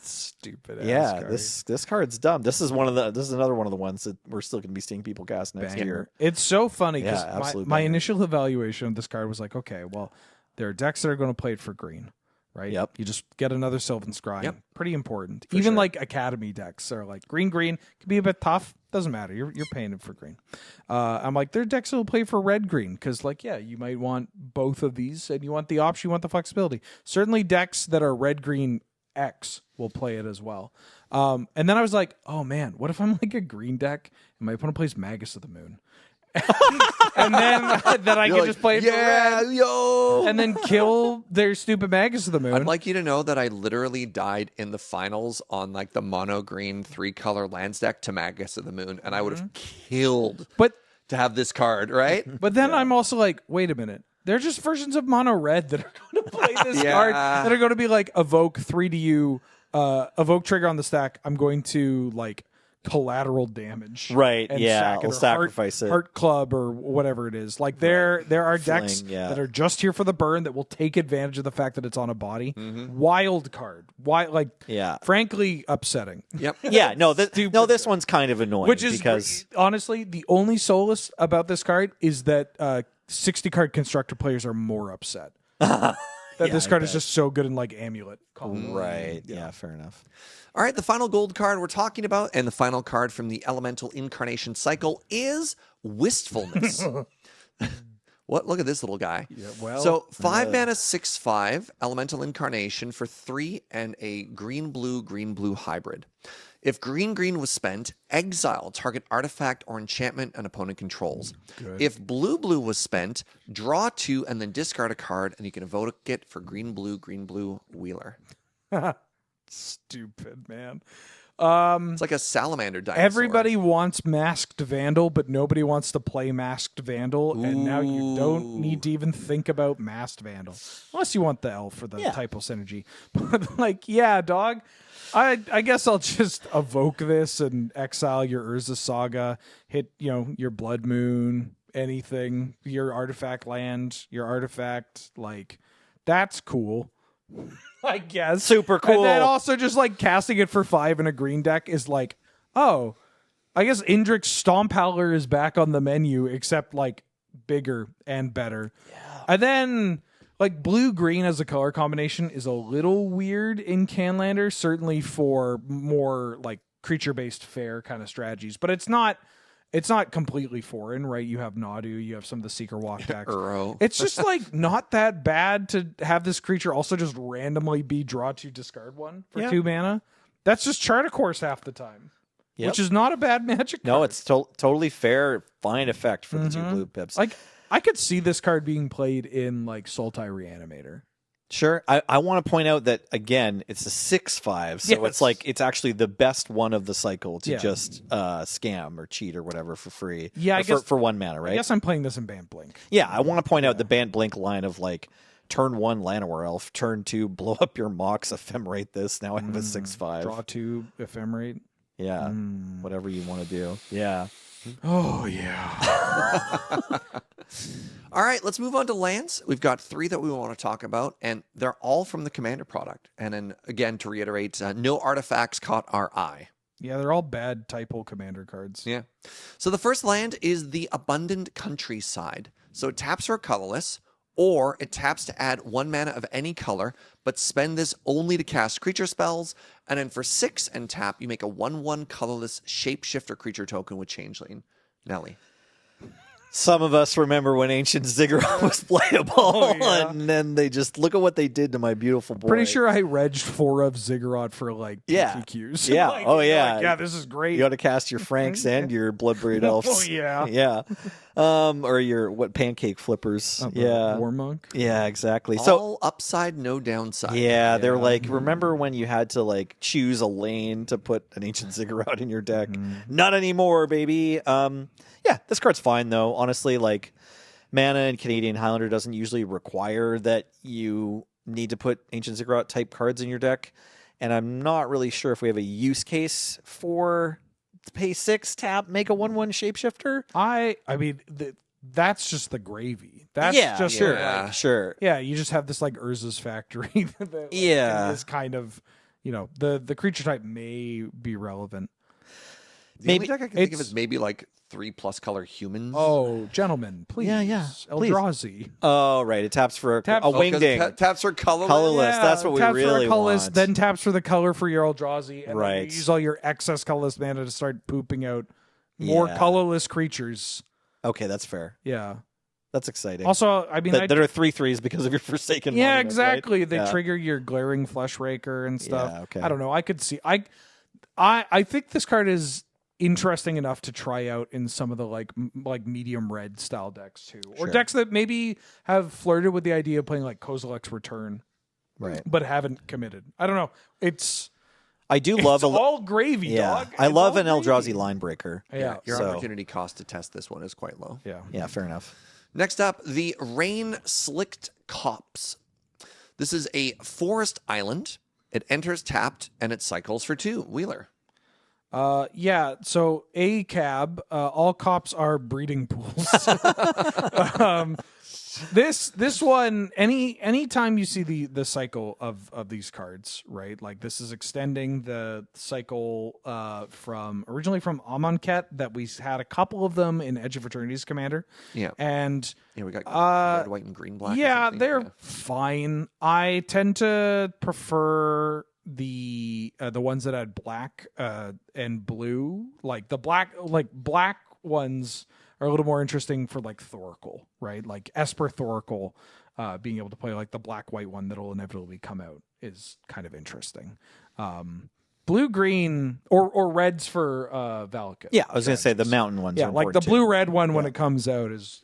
Speaker 4: Stupid.
Speaker 2: Yeah, this card's dumb. This is another one of the ones that we're still going to be seeing people cast next year.
Speaker 4: It's so funny because
Speaker 2: absolutely
Speaker 4: my initial evaluation of this card was like, okay, well, there are decks that are going to play it for green, right?
Speaker 2: Yep.
Speaker 4: You just get another Sylvan Scrying.
Speaker 1: Yep.
Speaker 4: Pretty important. Even like Academy decks are like green can be a bit tough. Doesn't matter. You're paying it for green. I'm like, there are decks that will play for red green because you might want both of these and you want the option, you want the flexibility. Certainly decks that are red green X will play it as well. And then I was like, oh man, what if I'm like a green deck and my opponent plays Magus of the Moon? And then I can just play it for red. And then kill their stupid Magus of the Moon.
Speaker 1: I'd like you to know that I literally died in the finals on like the mono green 3-color lands deck to Magus of the Moon, and I would have killed to have this card, right?
Speaker 4: But then I'm also like, wait a minute. They're just versions of mono red that are going to play this card that are going to be like evoke 3 to evoke trigger on the stack. I'm going to like collateral damage,
Speaker 2: right?
Speaker 4: And
Speaker 2: Yeah, we'll sacrifice it.
Speaker 4: Heart Club or whatever it is. Like there are decks that are just here for the burn that will take advantage of the fact that it's on a body. Wild card, frankly upsetting.
Speaker 1: Yep.
Speaker 2: Yeah, this one's kind of annoying.
Speaker 4: Which is
Speaker 2: because
Speaker 4: honestly the only solace about this card is that 60 card constructor players are more upset. That this card is just so good in like Amulet.
Speaker 2: Right. Yeah, fair enough.
Speaker 1: All right, the final gold card we're talking about, and the final card from the Elemental Incarnation cycle is Wistfulness. What? Look at this little guy.
Speaker 4: Yeah, well,
Speaker 1: so 5 mana, 6/5 Elemental Incarnation for 3 and a green-blue hybrid. If green was spent, exile target artifact or enchantment an opponent controls.
Speaker 4: Good.
Speaker 1: If blue was spent, draw 2 and then discard a card, and you can evoke it for green-blue Wheeler.
Speaker 4: Stupid, man.
Speaker 1: It's like a salamander dinosaur.
Speaker 4: Everybody wants Masked Vandal, but nobody wants to play Masked Vandal, and now you don't need to even think about Masked Vandal. Unless you want the elf for the typo synergy. But like, yeah, dog, I guess I'll just evoke this and exile your Urza Saga, hit, your Blood Moon, anything, your artifact land, your artifact, like, that's cool. I guess.
Speaker 2: Super cool.
Speaker 4: And then also just like casting it for 5 in a green deck is like, oh, I guess Indrik's Stomp Howler is back on the menu, except like bigger and better. Yeah. And then like blue-green as a color combination is a little weird in Canlander, certainly for more like creature-based fair kind of strategies, but it's not completely foreign, right? You have Nadu, you have some of the Seeker Walk decks. It's just like not that bad to have this creature also just randomly be draw 2, discard 1 for 2 mana. That's just Chart a Course half the time, which is not a bad Magic card.
Speaker 2: No, it's totally fair, fine effect for the 2 blue pips.
Speaker 4: Like I could see this card being played in like Sultai Reanimator.
Speaker 2: Sure. I want to point out that, again, it's a 6/5, so
Speaker 4: Yes.
Speaker 2: it's like it's actually the best one of the cycle to
Speaker 4: Yeah.
Speaker 2: just scam or cheat or whatever for free.
Speaker 4: Yeah,
Speaker 2: Or
Speaker 4: I guess-
Speaker 2: for 1 mana, right?
Speaker 4: I guess I'm playing this in Bant Blink.
Speaker 2: Yeah, I want to point out the Bant Blink line of like turn 1 Llanowar Elf, turn 2 blow up your Mox, ephemerate this. Now I have a 6/5.
Speaker 4: Draw 2, ephemerate.
Speaker 2: Yeah, whatever you want to do. Yeah.
Speaker 4: Oh, yeah.
Speaker 1: All right, let's move on to lands. We've got 3 that we want to talk about, and they're all from the Commander product. And then, again, to reiterate, no artifacts caught our eye.
Speaker 4: Yeah, they're all bad typo commander cards.
Speaker 1: Yeah. So the first land is the Abundant Countryside. So it taps for a colorless, or it taps to add 1 mana of any color, but spend this only to cast creature spells. And then for 6 and tap, you make a 1/1 colorless shapeshifter creature token with Changeling. Nelly.
Speaker 2: Some of us remember when Ancient Ziggurat was playable,
Speaker 4: yeah.
Speaker 2: and then they just look at what they did to my beautiful boy.
Speaker 4: Pretty sure I regged 4 of Ziggurat for like
Speaker 2: Yeah.
Speaker 4: TQs.
Speaker 2: Yeah.
Speaker 4: Like,
Speaker 2: Oh,
Speaker 4: you're
Speaker 2: yeah.
Speaker 4: like, yeah, this is great.
Speaker 2: You got to cast your Franks and your Bloodbraid Elves.
Speaker 4: Oh, yeah.
Speaker 2: Yeah. Or your pancake flippers. Yeah.
Speaker 4: War Monk.
Speaker 2: Yeah, exactly. So
Speaker 1: All upside, no downside.
Speaker 2: yeah, they're like, remember when you had to like choose a lane to put an Ancient Ziggurat in your deck? Not anymore, baby. Yeah, this card's fine though. Honestly, like mana in Canadian Highlander doesn't usually require that you need to put Ancient Ziggurat type cards in your deck. And I'm not really sure if we have a use case for pay 6, tap, make a 1/1 shapeshifter.
Speaker 4: I mean, that's just the gravy. That's
Speaker 2: Yeah,
Speaker 4: just
Speaker 2: sure,
Speaker 1: Yeah.
Speaker 2: sure.
Speaker 4: Yeah, you just have this like Urza's Factory that like,
Speaker 2: Yeah.
Speaker 4: is kind of, the creature type may be relevant.
Speaker 1: The only deck I can think of
Speaker 4: it's-
Speaker 1: is maybe like 3+ color humans.
Speaker 4: Oh, gentlemen, please.
Speaker 2: Yeah, please.
Speaker 4: Eldrazi.
Speaker 2: Oh, right. It taps for
Speaker 4: Taps-
Speaker 2: a
Speaker 1: Oh, 'cause
Speaker 2: wingding.
Speaker 1: taps are colorless.
Speaker 2: Colorless. That's what we
Speaker 4: taps for
Speaker 2: really
Speaker 4: a colorless,
Speaker 2: want.
Speaker 4: then taps for the color for your Eldrazi, and then
Speaker 2: Right.
Speaker 4: you use all your excess colorless mana to start pooping out more
Speaker 2: Yeah.
Speaker 4: colorless creatures.
Speaker 2: Okay, that's fair.
Speaker 4: Yeah.
Speaker 2: That's exciting.
Speaker 4: Also, I mean,
Speaker 2: that are 3/3s because of your Forsaken
Speaker 4: yeah,
Speaker 2: Monument,
Speaker 4: exactly.
Speaker 2: right?
Speaker 4: They
Speaker 2: Yeah.
Speaker 4: trigger your Glaring Fleshraker and stuff.
Speaker 2: Yeah, okay.
Speaker 4: I don't know. I could see. I think this card is interesting enough to try out in some of the like medium red style decks too, or
Speaker 2: Sure.
Speaker 4: decks that maybe have flirted with the idea of playing like Kozilek's Return,
Speaker 2: Right.
Speaker 4: but haven't committed. I don't know.
Speaker 2: I do love
Speaker 4: It's all gravy,
Speaker 2: yeah.
Speaker 4: dog.
Speaker 2: I
Speaker 4: It's
Speaker 2: love
Speaker 4: all
Speaker 2: an Eldrazi
Speaker 4: gravy.
Speaker 2: line breaker.
Speaker 4: Yeah.
Speaker 1: Your
Speaker 2: So-
Speaker 1: opportunity cost to test this one is quite low.
Speaker 4: Yeah.
Speaker 2: Yeah, fair enough.
Speaker 1: Next up, the Rain Slicked Copse. This is a forest island. It enters tapped and it cycles for 2. Wheeler.
Speaker 4: Yeah. So a cab. All cops are breeding pools. This one. Anytime you see the cycle of these cards, right? Like this is extending the cycle originally from Amonkhet that we had a couple of them in Edge of Eternity's Commander.
Speaker 1: Yeah.
Speaker 4: And
Speaker 1: Yeah, we got red, white, and green, black. or
Speaker 4: yeah,
Speaker 1: something.
Speaker 4: they're
Speaker 1: Yeah.
Speaker 4: fine. I tend to prefer the ones that had black and blue. Like the black ones are a little more interesting for like Thoracle, right? Like Esper Thoracle, being able to play like the black white one that'll inevitably come out is kind of interesting. Blue green or reds for Valakut.
Speaker 2: Yeah, I was going to say the mountain ones.
Speaker 4: Yeah,
Speaker 2: are
Speaker 4: like the
Speaker 2: important, too.
Speaker 4: blue red one when it comes out is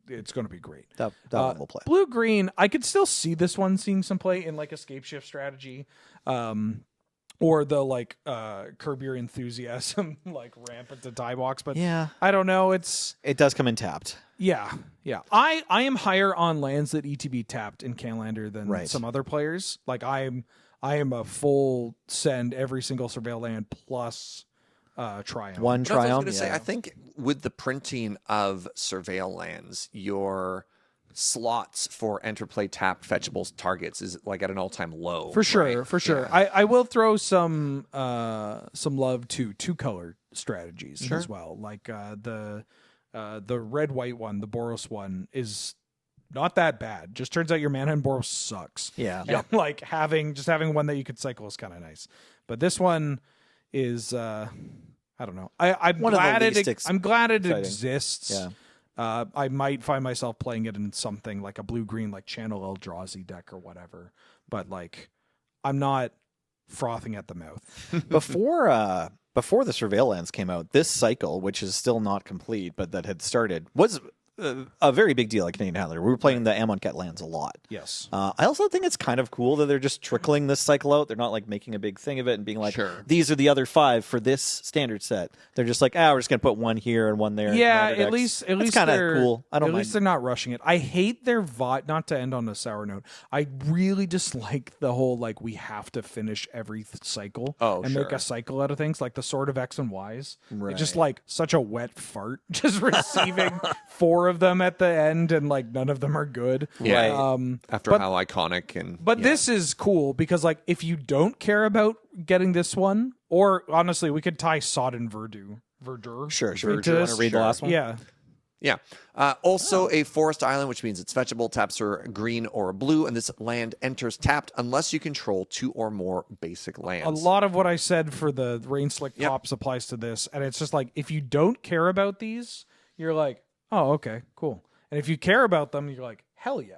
Speaker 4: it's going to be great.
Speaker 2: That one will play.
Speaker 4: Blue green, I could still see this one seeing some play in like escape shift strategy, or the like curb your enthusiasm like rampant to die box. But
Speaker 2: Yeah.
Speaker 4: I don't know.
Speaker 2: It does come in tapped.
Speaker 4: Yeah. I am higher on lands that ETB tapped in Canlander than
Speaker 2: Right.
Speaker 4: some other players. Like I am a full send every single surveil land plus Triumph.
Speaker 2: One
Speaker 1: That's what I was
Speaker 2: Triumph.
Speaker 1: going to say. I think with the printing of Surveil lands, your slots for interplay tapped fetchable targets is like at an all-time low.
Speaker 4: For sure,
Speaker 1: right?
Speaker 4: for sure.
Speaker 1: Yeah.
Speaker 4: I will throw some love to 2-color strategies as well. Like the red white one, the Boros one is not that bad. Just turns out your mana in Boros sucks.
Speaker 2: Yeah.
Speaker 4: And, like having one that you could cycle is kind of nice. But this one is I don't know. I'm
Speaker 2: One of the
Speaker 4: glad
Speaker 2: least
Speaker 4: I'm glad it
Speaker 2: exciting.
Speaker 4: exists.
Speaker 2: Yeah.
Speaker 4: I might find myself playing it in something like a blue-green, like Channel Eldrazi deck or whatever. But like, I'm not frothing at the mouth.
Speaker 2: before the Surveil lands came out, this cycle, which is still not complete, but that had started, was a very big deal at Canadian Highlander. We were playing the Amonkhet lands a lot.
Speaker 4: Yes.
Speaker 2: I also think it's kind of cool that they're just trickling this cycle out. They're not like making a big thing of it and being like,
Speaker 1: Sure.
Speaker 2: these are the other 5 for this standard set. They're just like, we're just going to put one here and one there.
Speaker 4: Yeah,
Speaker 2: Commander
Speaker 4: at
Speaker 2: decks.
Speaker 4: least
Speaker 2: kind of
Speaker 4: they're
Speaker 2: cool. I don't
Speaker 4: At
Speaker 2: mind.
Speaker 4: least they're not rushing it. I hate their vibe. Not to end on a sour note, I really dislike the whole like we have to finish every cycle and make
Speaker 1: sure.
Speaker 4: a cycle out of things, like the Sword of X and Y's.
Speaker 2: Right.
Speaker 4: It's just like such a wet fart, just receiving 4 of them at the end, and like none of them are good.
Speaker 1: Yeah.
Speaker 2: Right.
Speaker 1: After
Speaker 4: but-
Speaker 1: how iconic and
Speaker 4: But this is cool because, like, if you don't care about getting this one, or honestly, we could tie Sodden Verdure.
Speaker 2: Sure.
Speaker 4: into
Speaker 2: Do you want
Speaker 4: this.
Speaker 2: to read the last one?
Speaker 4: Yeah.
Speaker 1: Yeah. Also, a forest island, which means it's fetchable. Taps are green or blue, and this land enters tapped unless you control 2 or more basic lands.
Speaker 4: A lot of what I said for the Rain Slick
Speaker 1: Yep.
Speaker 4: Tops applies to this, and it's just like if you don't care about these, you're like, oh, okay, cool. And if you care about them, you're like, hell yeah.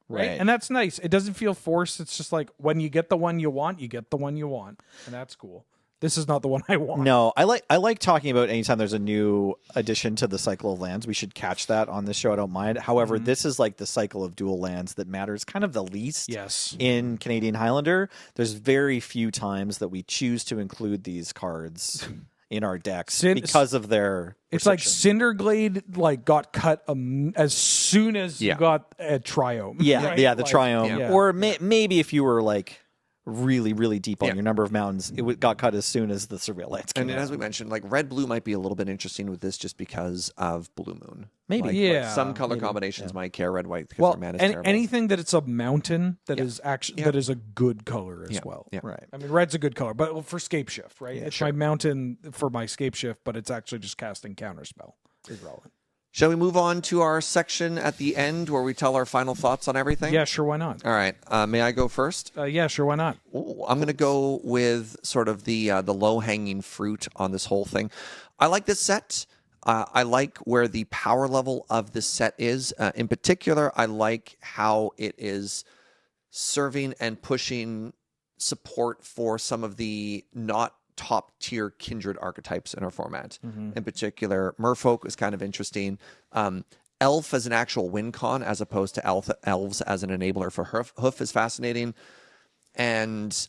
Speaker 4: Right?
Speaker 2: Right.
Speaker 4: And that's nice. It doesn't feel forced. It's just like when you get the one you want, you get the one you want. And that's cool. This is not the one I want.
Speaker 2: No, I like talking about anytime there's a new addition to the cycle of lands. We should catch that on this show. I don't mind. However, this is like the cycle of dual lands that matters kind of the least.
Speaker 4: Yes.
Speaker 2: In Canadian Highlander, there's very few times that we choose to include these cards in our decks because of their.
Speaker 4: It's like
Speaker 2: restriction.
Speaker 4: Cinderglade like got cut as soon as you got a Triome.
Speaker 2: Yeah,
Speaker 4: right?
Speaker 2: yeah, the
Speaker 4: Like,
Speaker 2: Triome.
Speaker 4: yeah.
Speaker 2: Or maybe if you were like really, really deep on
Speaker 1: Yeah.
Speaker 2: your number of mountains, it got cut as soon as the surveillance came
Speaker 1: And
Speaker 2: out.
Speaker 1: as we mentioned, like red blue might be a little bit interesting with this just because of Blue Moon.
Speaker 2: Maybe.
Speaker 1: Like,
Speaker 4: Yeah,
Speaker 1: some color
Speaker 2: maybe,
Speaker 1: combinations might care red white because
Speaker 4: Well,
Speaker 1: their mana's terrible.
Speaker 4: anything that it's a mountain that
Speaker 1: Yeah.
Speaker 4: is actually
Speaker 1: Yeah.
Speaker 4: that is a good color as
Speaker 1: Yeah.
Speaker 4: well.
Speaker 1: Yeah.
Speaker 2: Right.
Speaker 4: I mean, red's a good color, but for Scape Shift, right?
Speaker 1: Yeah,
Speaker 4: it's
Speaker 1: sure.
Speaker 4: my mountain for my Scape Shift, but it's actually just casting Counterspell is relevant.
Speaker 1: Shall we move on to our section at the end where we tell our final thoughts on everything?
Speaker 4: Yeah, sure, why not?
Speaker 1: All right. May I go first?
Speaker 4: Yeah, sure, why not?
Speaker 1: Ooh, I'm going to go with sort of the low-hanging fruit on this whole thing. I like this set. I like where the power level of this set is. In particular, I like how it is serving and pushing support for some of the not top-tier kindred archetypes in our format. In particular, Merfolk is kind of interesting. Elf as an actual win con as opposed to elves as an enabler for Hoof is fascinating. And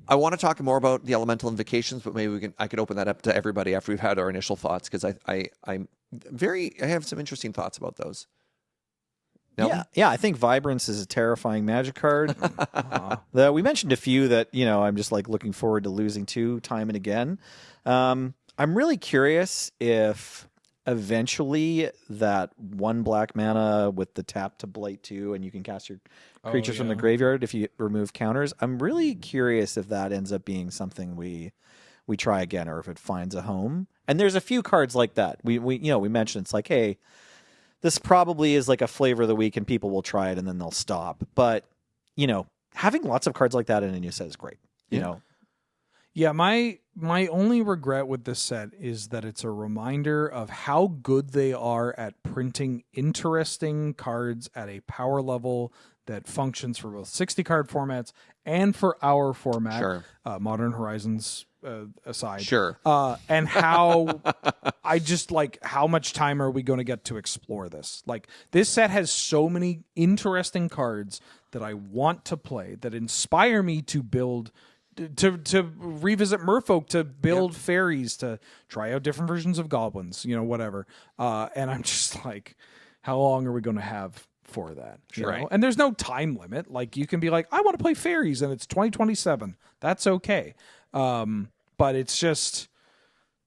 Speaker 1: I want to talk more about the elemental invocations, but maybe I could open that up to everybody after we've had our initial thoughts, because I have some interesting thoughts about those. No?
Speaker 2: Yeah, I think Vibrance is a terrifying magic card. We mentioned a few that, I'm just like looking forward to losing to time and again. I'm really curious if eventually that 1 black mana with the tap to blight 2 and you can cast your creatures from the graveyard if you remove counters. I'm really curious if that ends up being something we try again, or if it finds a home. And there's a few cards like that. We mentioned it's like, hey, this probably is like a flavor of the week and people will try it and then they'll stop. But, having lots of cards like that in a new set is great. You know?
Speaker 4: Yeah, my only regret with this set is that it's a reminder of how good they are at printing interesting cards at a power level that functions for both 60-card formats and for our format,
Speaker 1: Sure.
Speaker 4: Modern Horizons aside.
Speaker 1: Sure.
Speaker 4: And how I just like, how much time are we going to get to explore this? Like, this set has so many interesting cards that I want to play, that inspire me to build, to revisit Merfolk, to build fairies, to try out different versions of goblins, whatever. And I'm just like, how long are we going to have for that? You
Speaker 1: Right.
Speaker 4: know? And there's no time limit. Like, you can be like, I want to play fairies and it's 2027. That's okay. But it's just,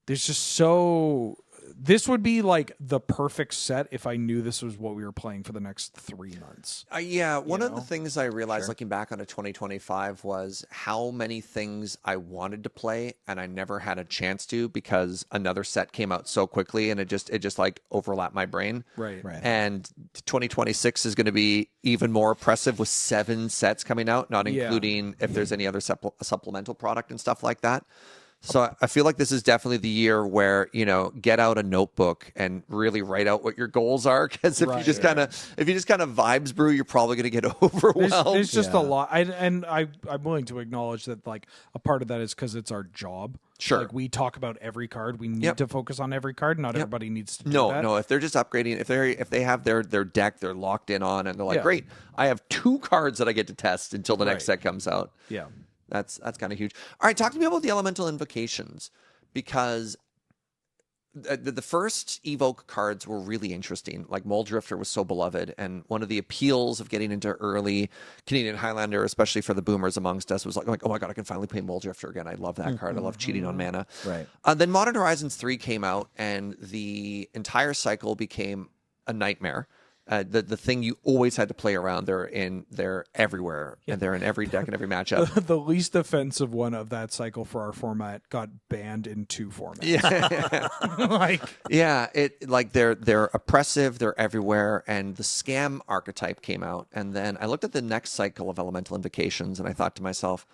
Speaker 4: there's just so, this would be like the perfect set if I knew this was what we were playing for the next 3 months.
Speaker 1: One of the things I realized looking back on a 2025 was how many things I wanted to play and I never had a chance to because another set came out so quickly and it just like overlapped my brain.
Speaker 4: Right.
Speaker 1: And 2026 is going to be even more oppressive with 7 sets coming out, not including if there's any other supplemental product and stuff like that. So I feel like this is definitely the year where, get out a notebook and really write out what your goals are. Because if you just kind of vibes brew, you're probably going to get overwhelmed.
Speaker 4: There's just a lot. I'm willing to acknowledge that like a part of that is because it's our job.
Speaker 1: Sure.
Speaker 4: Like we talk about every card. We need to focus on every card. Not everybody needs to do that.
Speaker 1: No. If they're just upgrading, if they have their deck they're locked in on and they're like, great, I have 2 cards that I get to test until the next set comes out.
Speaker 4: Yeah.
Speaker 1: That's kind of huge. All right, talk to me about the elemental invocations, because the first evoke cards were really interesting. Like Mole Drifter was so beloved, and one of the appeals of getting into early Canadian Highlander, especially for the boomers amongst us, was like, oh my god, I can finally play Mole Drifter again. I love that card. I love cheating on mana.
Speaker 2: Right.
Speaker 1: Then Modern Horizons 3 came out, and the entire cycle became a nightmare. The thing you always had to play around. They're everywhere, and they're in every deck and every matchup.
Speaker 4: The least offensive one of that cycle for our format got banned in 2 formats.
Speaker 1: They're oppressive. They're everywhere, and the scam archetype came out. And then I looked at the next cycle of elemental invocations, and I thought to myself,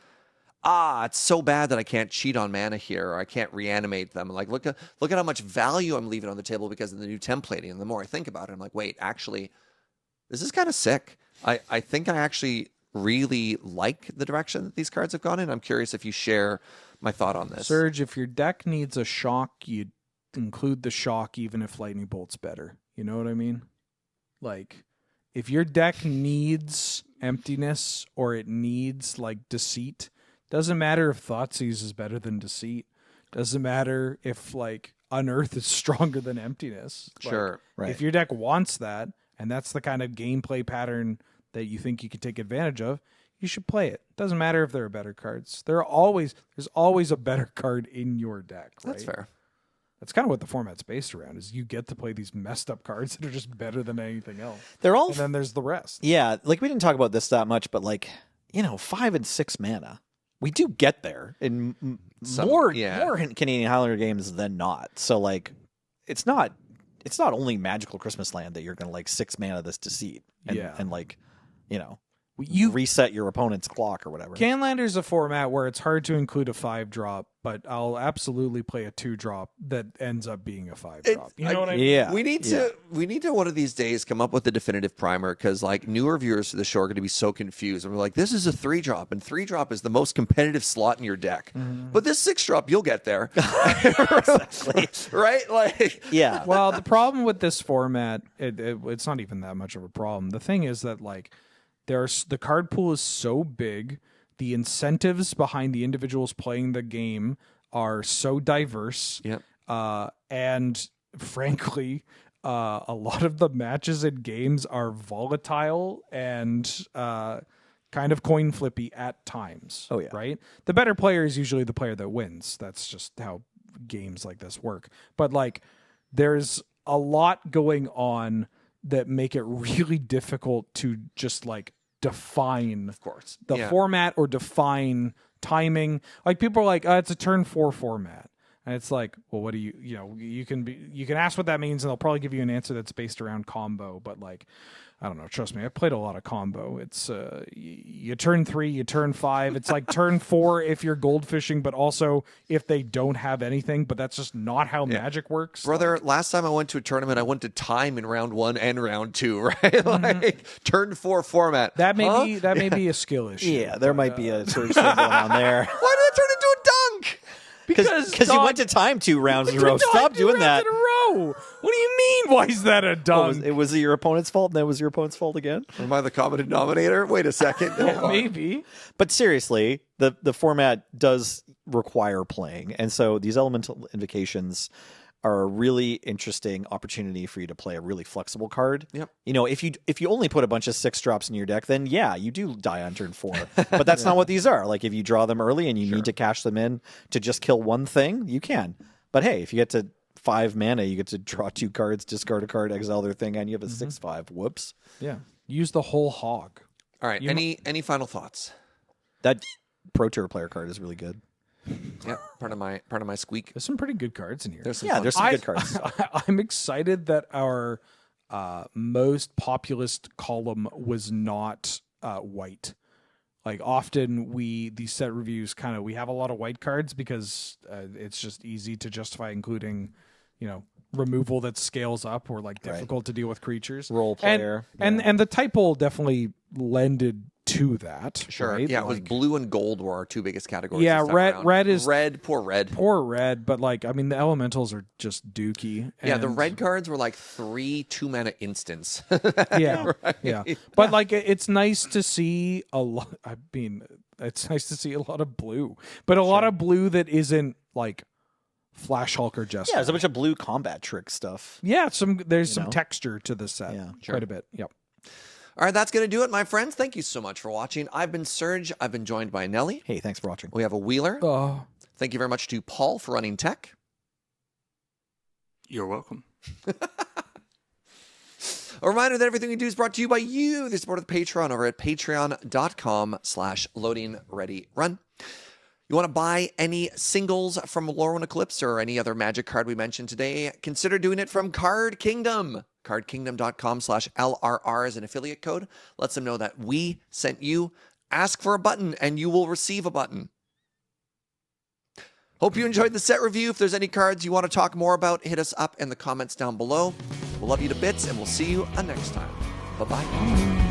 Speaker 1: it's so bad that I can't cheat on mana here, or I can't reanimate them. Like, look at how much value I'm leaving on the table because of the new templating. And the more I think about it, I'm like, wait, actually, this is kind of sick. I think I actually really like the direction that these cards have gone in. I'm curious if you share my thought on this.
Speaker 4: Serge, if your deck needs a shock, you include the shock even if Lightning Bolt's better. You know what I mean? Like, if your deck needs emptiness or it needs, like, deceit, doesn't matter if Thoughtseize is better than Deceit. Doesn't matter if, like, Unearth is stronger than Emptiness.
Speaker 1: Sure.
Speaker 2: Right.
Speaker 4: If your deck wants that, and that's the kind of gameplay pattern that you think you can take advantage of, you should play it. Doesn't matter if there are better cards. There's always a better card in your deck, right?
Speaker 1: That's fair.
Speaker 4: That's kind of what the format's based around, is you get to play these messed up cards that are just better than anything else. And then there's the rest.
Speaker 2: Yeah, like we didn't talk about this that much, but 5 and 6 mana. We do get there in more Canadian Highlander games than not. So it's not only Magical Christmas Land that you're going to 6 mana this Deceit and you reset your opponent's clock or whatever.
Speaker 4: Canlander's a format where it's hard to include a 5-drop, but I'll absolutely play a 2-drop that ends up being a 5-drop. You know what I mean?
Speaker 2: Yeah.
Speaker 1: We need to one of these days come up with the definitive primer, because newer viewers to the show are going to be so confused. And we're like, this is a 3-drop, and 3-drop is the most competitive slot in your deck. Mm-hmm. But this 6-drop, you'll get there.
Speaker 2: Exactly.
Speaker 1: Right?
Speaker 2: Yeah.
Speaker 4: Well, the problem with this format, it's not even that much of a problem. The thing is that the card pool is so big, the incentives behind the individuals playing the game are so diverse.
Speaker 1: Yep.
Speaker 4: And frankly, a lot of the matches and games are volatile and kind of coin flippy at times.
Speaker 2: Oh, yeah.
Speaker 4: Right? The better player is usually the player that wins. That's just how games like this work. But there's a lot going on that make it really difficult to just define,
Speaker 1: Of course,
Speaker 4: the format or define timing. People are like, it's a turn 4 format, and it's like, well, what do you can ask what that means, and they'll probably give you an answer that's based around combo. But I don't know. Trust me, I've played a lot of combo. It's you turn 3, you turn 5. It's like turn 4 if you're goldfishing, but also if they don't have anything. But that's just not how Magic works.
Speaker 1: Brother, last time I went to a tournament, I went to time in round 1 and round 2, right? Turn 4 format.
Speaker 4: That may be a skill issue.
Speaker 2: Yeah, there might be a Surge thing going on there.
Speaker 1: Why did I turn into a dunk?
Speaker 2: Because you went to time 2 rounds in a row. Stop doing that.
Speaker 4: In a row. What do you mean? Why is that a dunk?
Speaker 2: Was it your opponent's fault, and then was your opponent's fault again?
Speaker 1: Am I the common denominator? Wait a second.
Speaker 4: Maybe.
Speaker 2: But seriously, the format does require playing, and so these elemental invocations are a really interesting opportunity for you to play a really flexible card.
Speaker 1: Yep.
Speaker 2: If you only put a bunch of 6-drops in your deck, then you do die on turn 4. But that's not what these are. If you draw them early and you need to cash them in to just kill one thing, you can. But hey, if you get to 5 mana, you get to draw 2 cards, discard a card, exile their thing, and you have a 6/5. Whoops.
Speaker 4: Yeah. Use the whole hog.
Speaker 1: All right. Any final thoughts?
Speaker 2: That Pro Tour player card is really good.
Speaker 1: Yeah, part of my squeak.
Speaker 4: There's some pretty good cards in here.
Speaker 1: There's some
Speaker 2: good cards.
Speaker 4: I'm excited that our most populist column was not white. like often these set reviews we have a lot of white cards because it's just easy to justify including, removal that scales up or like difficult to deal with creatures.
Speaker 2: Role player.
Speaker 4: And the typo definitely lended to that.
Speaker 1: Sure.
Speaker 4: Right?
Speaker 1: Yeah, it was blue and gold were our two biggest categories.
Speaker 4: Yeah,
Speaker 1: this time
Speaker 4: red-
Speaker 1: around.
Speaker 4: red is-
Speaker 1: poor red.
Speaker 4: Poor red, but the elementals are just dookie.
Speaker 1: Yeah, the
Speaker 4: and-
Speaker 1: red cards were like 3 2-mana instants.
Speaker 4: Yeah, yeah. But it's nice to see a lot. I mean, it's nice to see a lot of blue, but a lot of blue that isn't like Flash Hulk or Jester.
Speaker 2: Yeah, there's a bunch of blue combat trick stuff.
Speaker 4: Yeah, there's some texture to the set.
Speaker 2: Yeah,
Speaker 4: quite a bit. Yep.
Speaker 1: All right, that's going to do it, my friends. Thank you so much for watching. I've been Serge. I've been joined by Nelly.
Speaker 2: Hey, thanks for watching.
Speaker 1: We have a Wheeler.
Speaker 4: Oh,
Speaker 1: Thank you very much to Paul for running tech.
Speaker 3: You're welcome.
Speaker 1: A reminder that everything we do is brought to you by you, the support of the Patreon, over at patreon.com/loadingreadyrun. You want to buy any singles from Lorwyn Eclipsed or any other Magic card we mentioned today, consider doing it from Card Kingdom. cardkingdom.com/LRR is an affiliate code. Lets them know that we sent you. Ask for a button and you will receive a button. Hope you enjoyed the set review. If there's any cards you want to talk more about, hit us up in the comments down below. We'll love you to bits, and we'll see you next time. Bye-bye.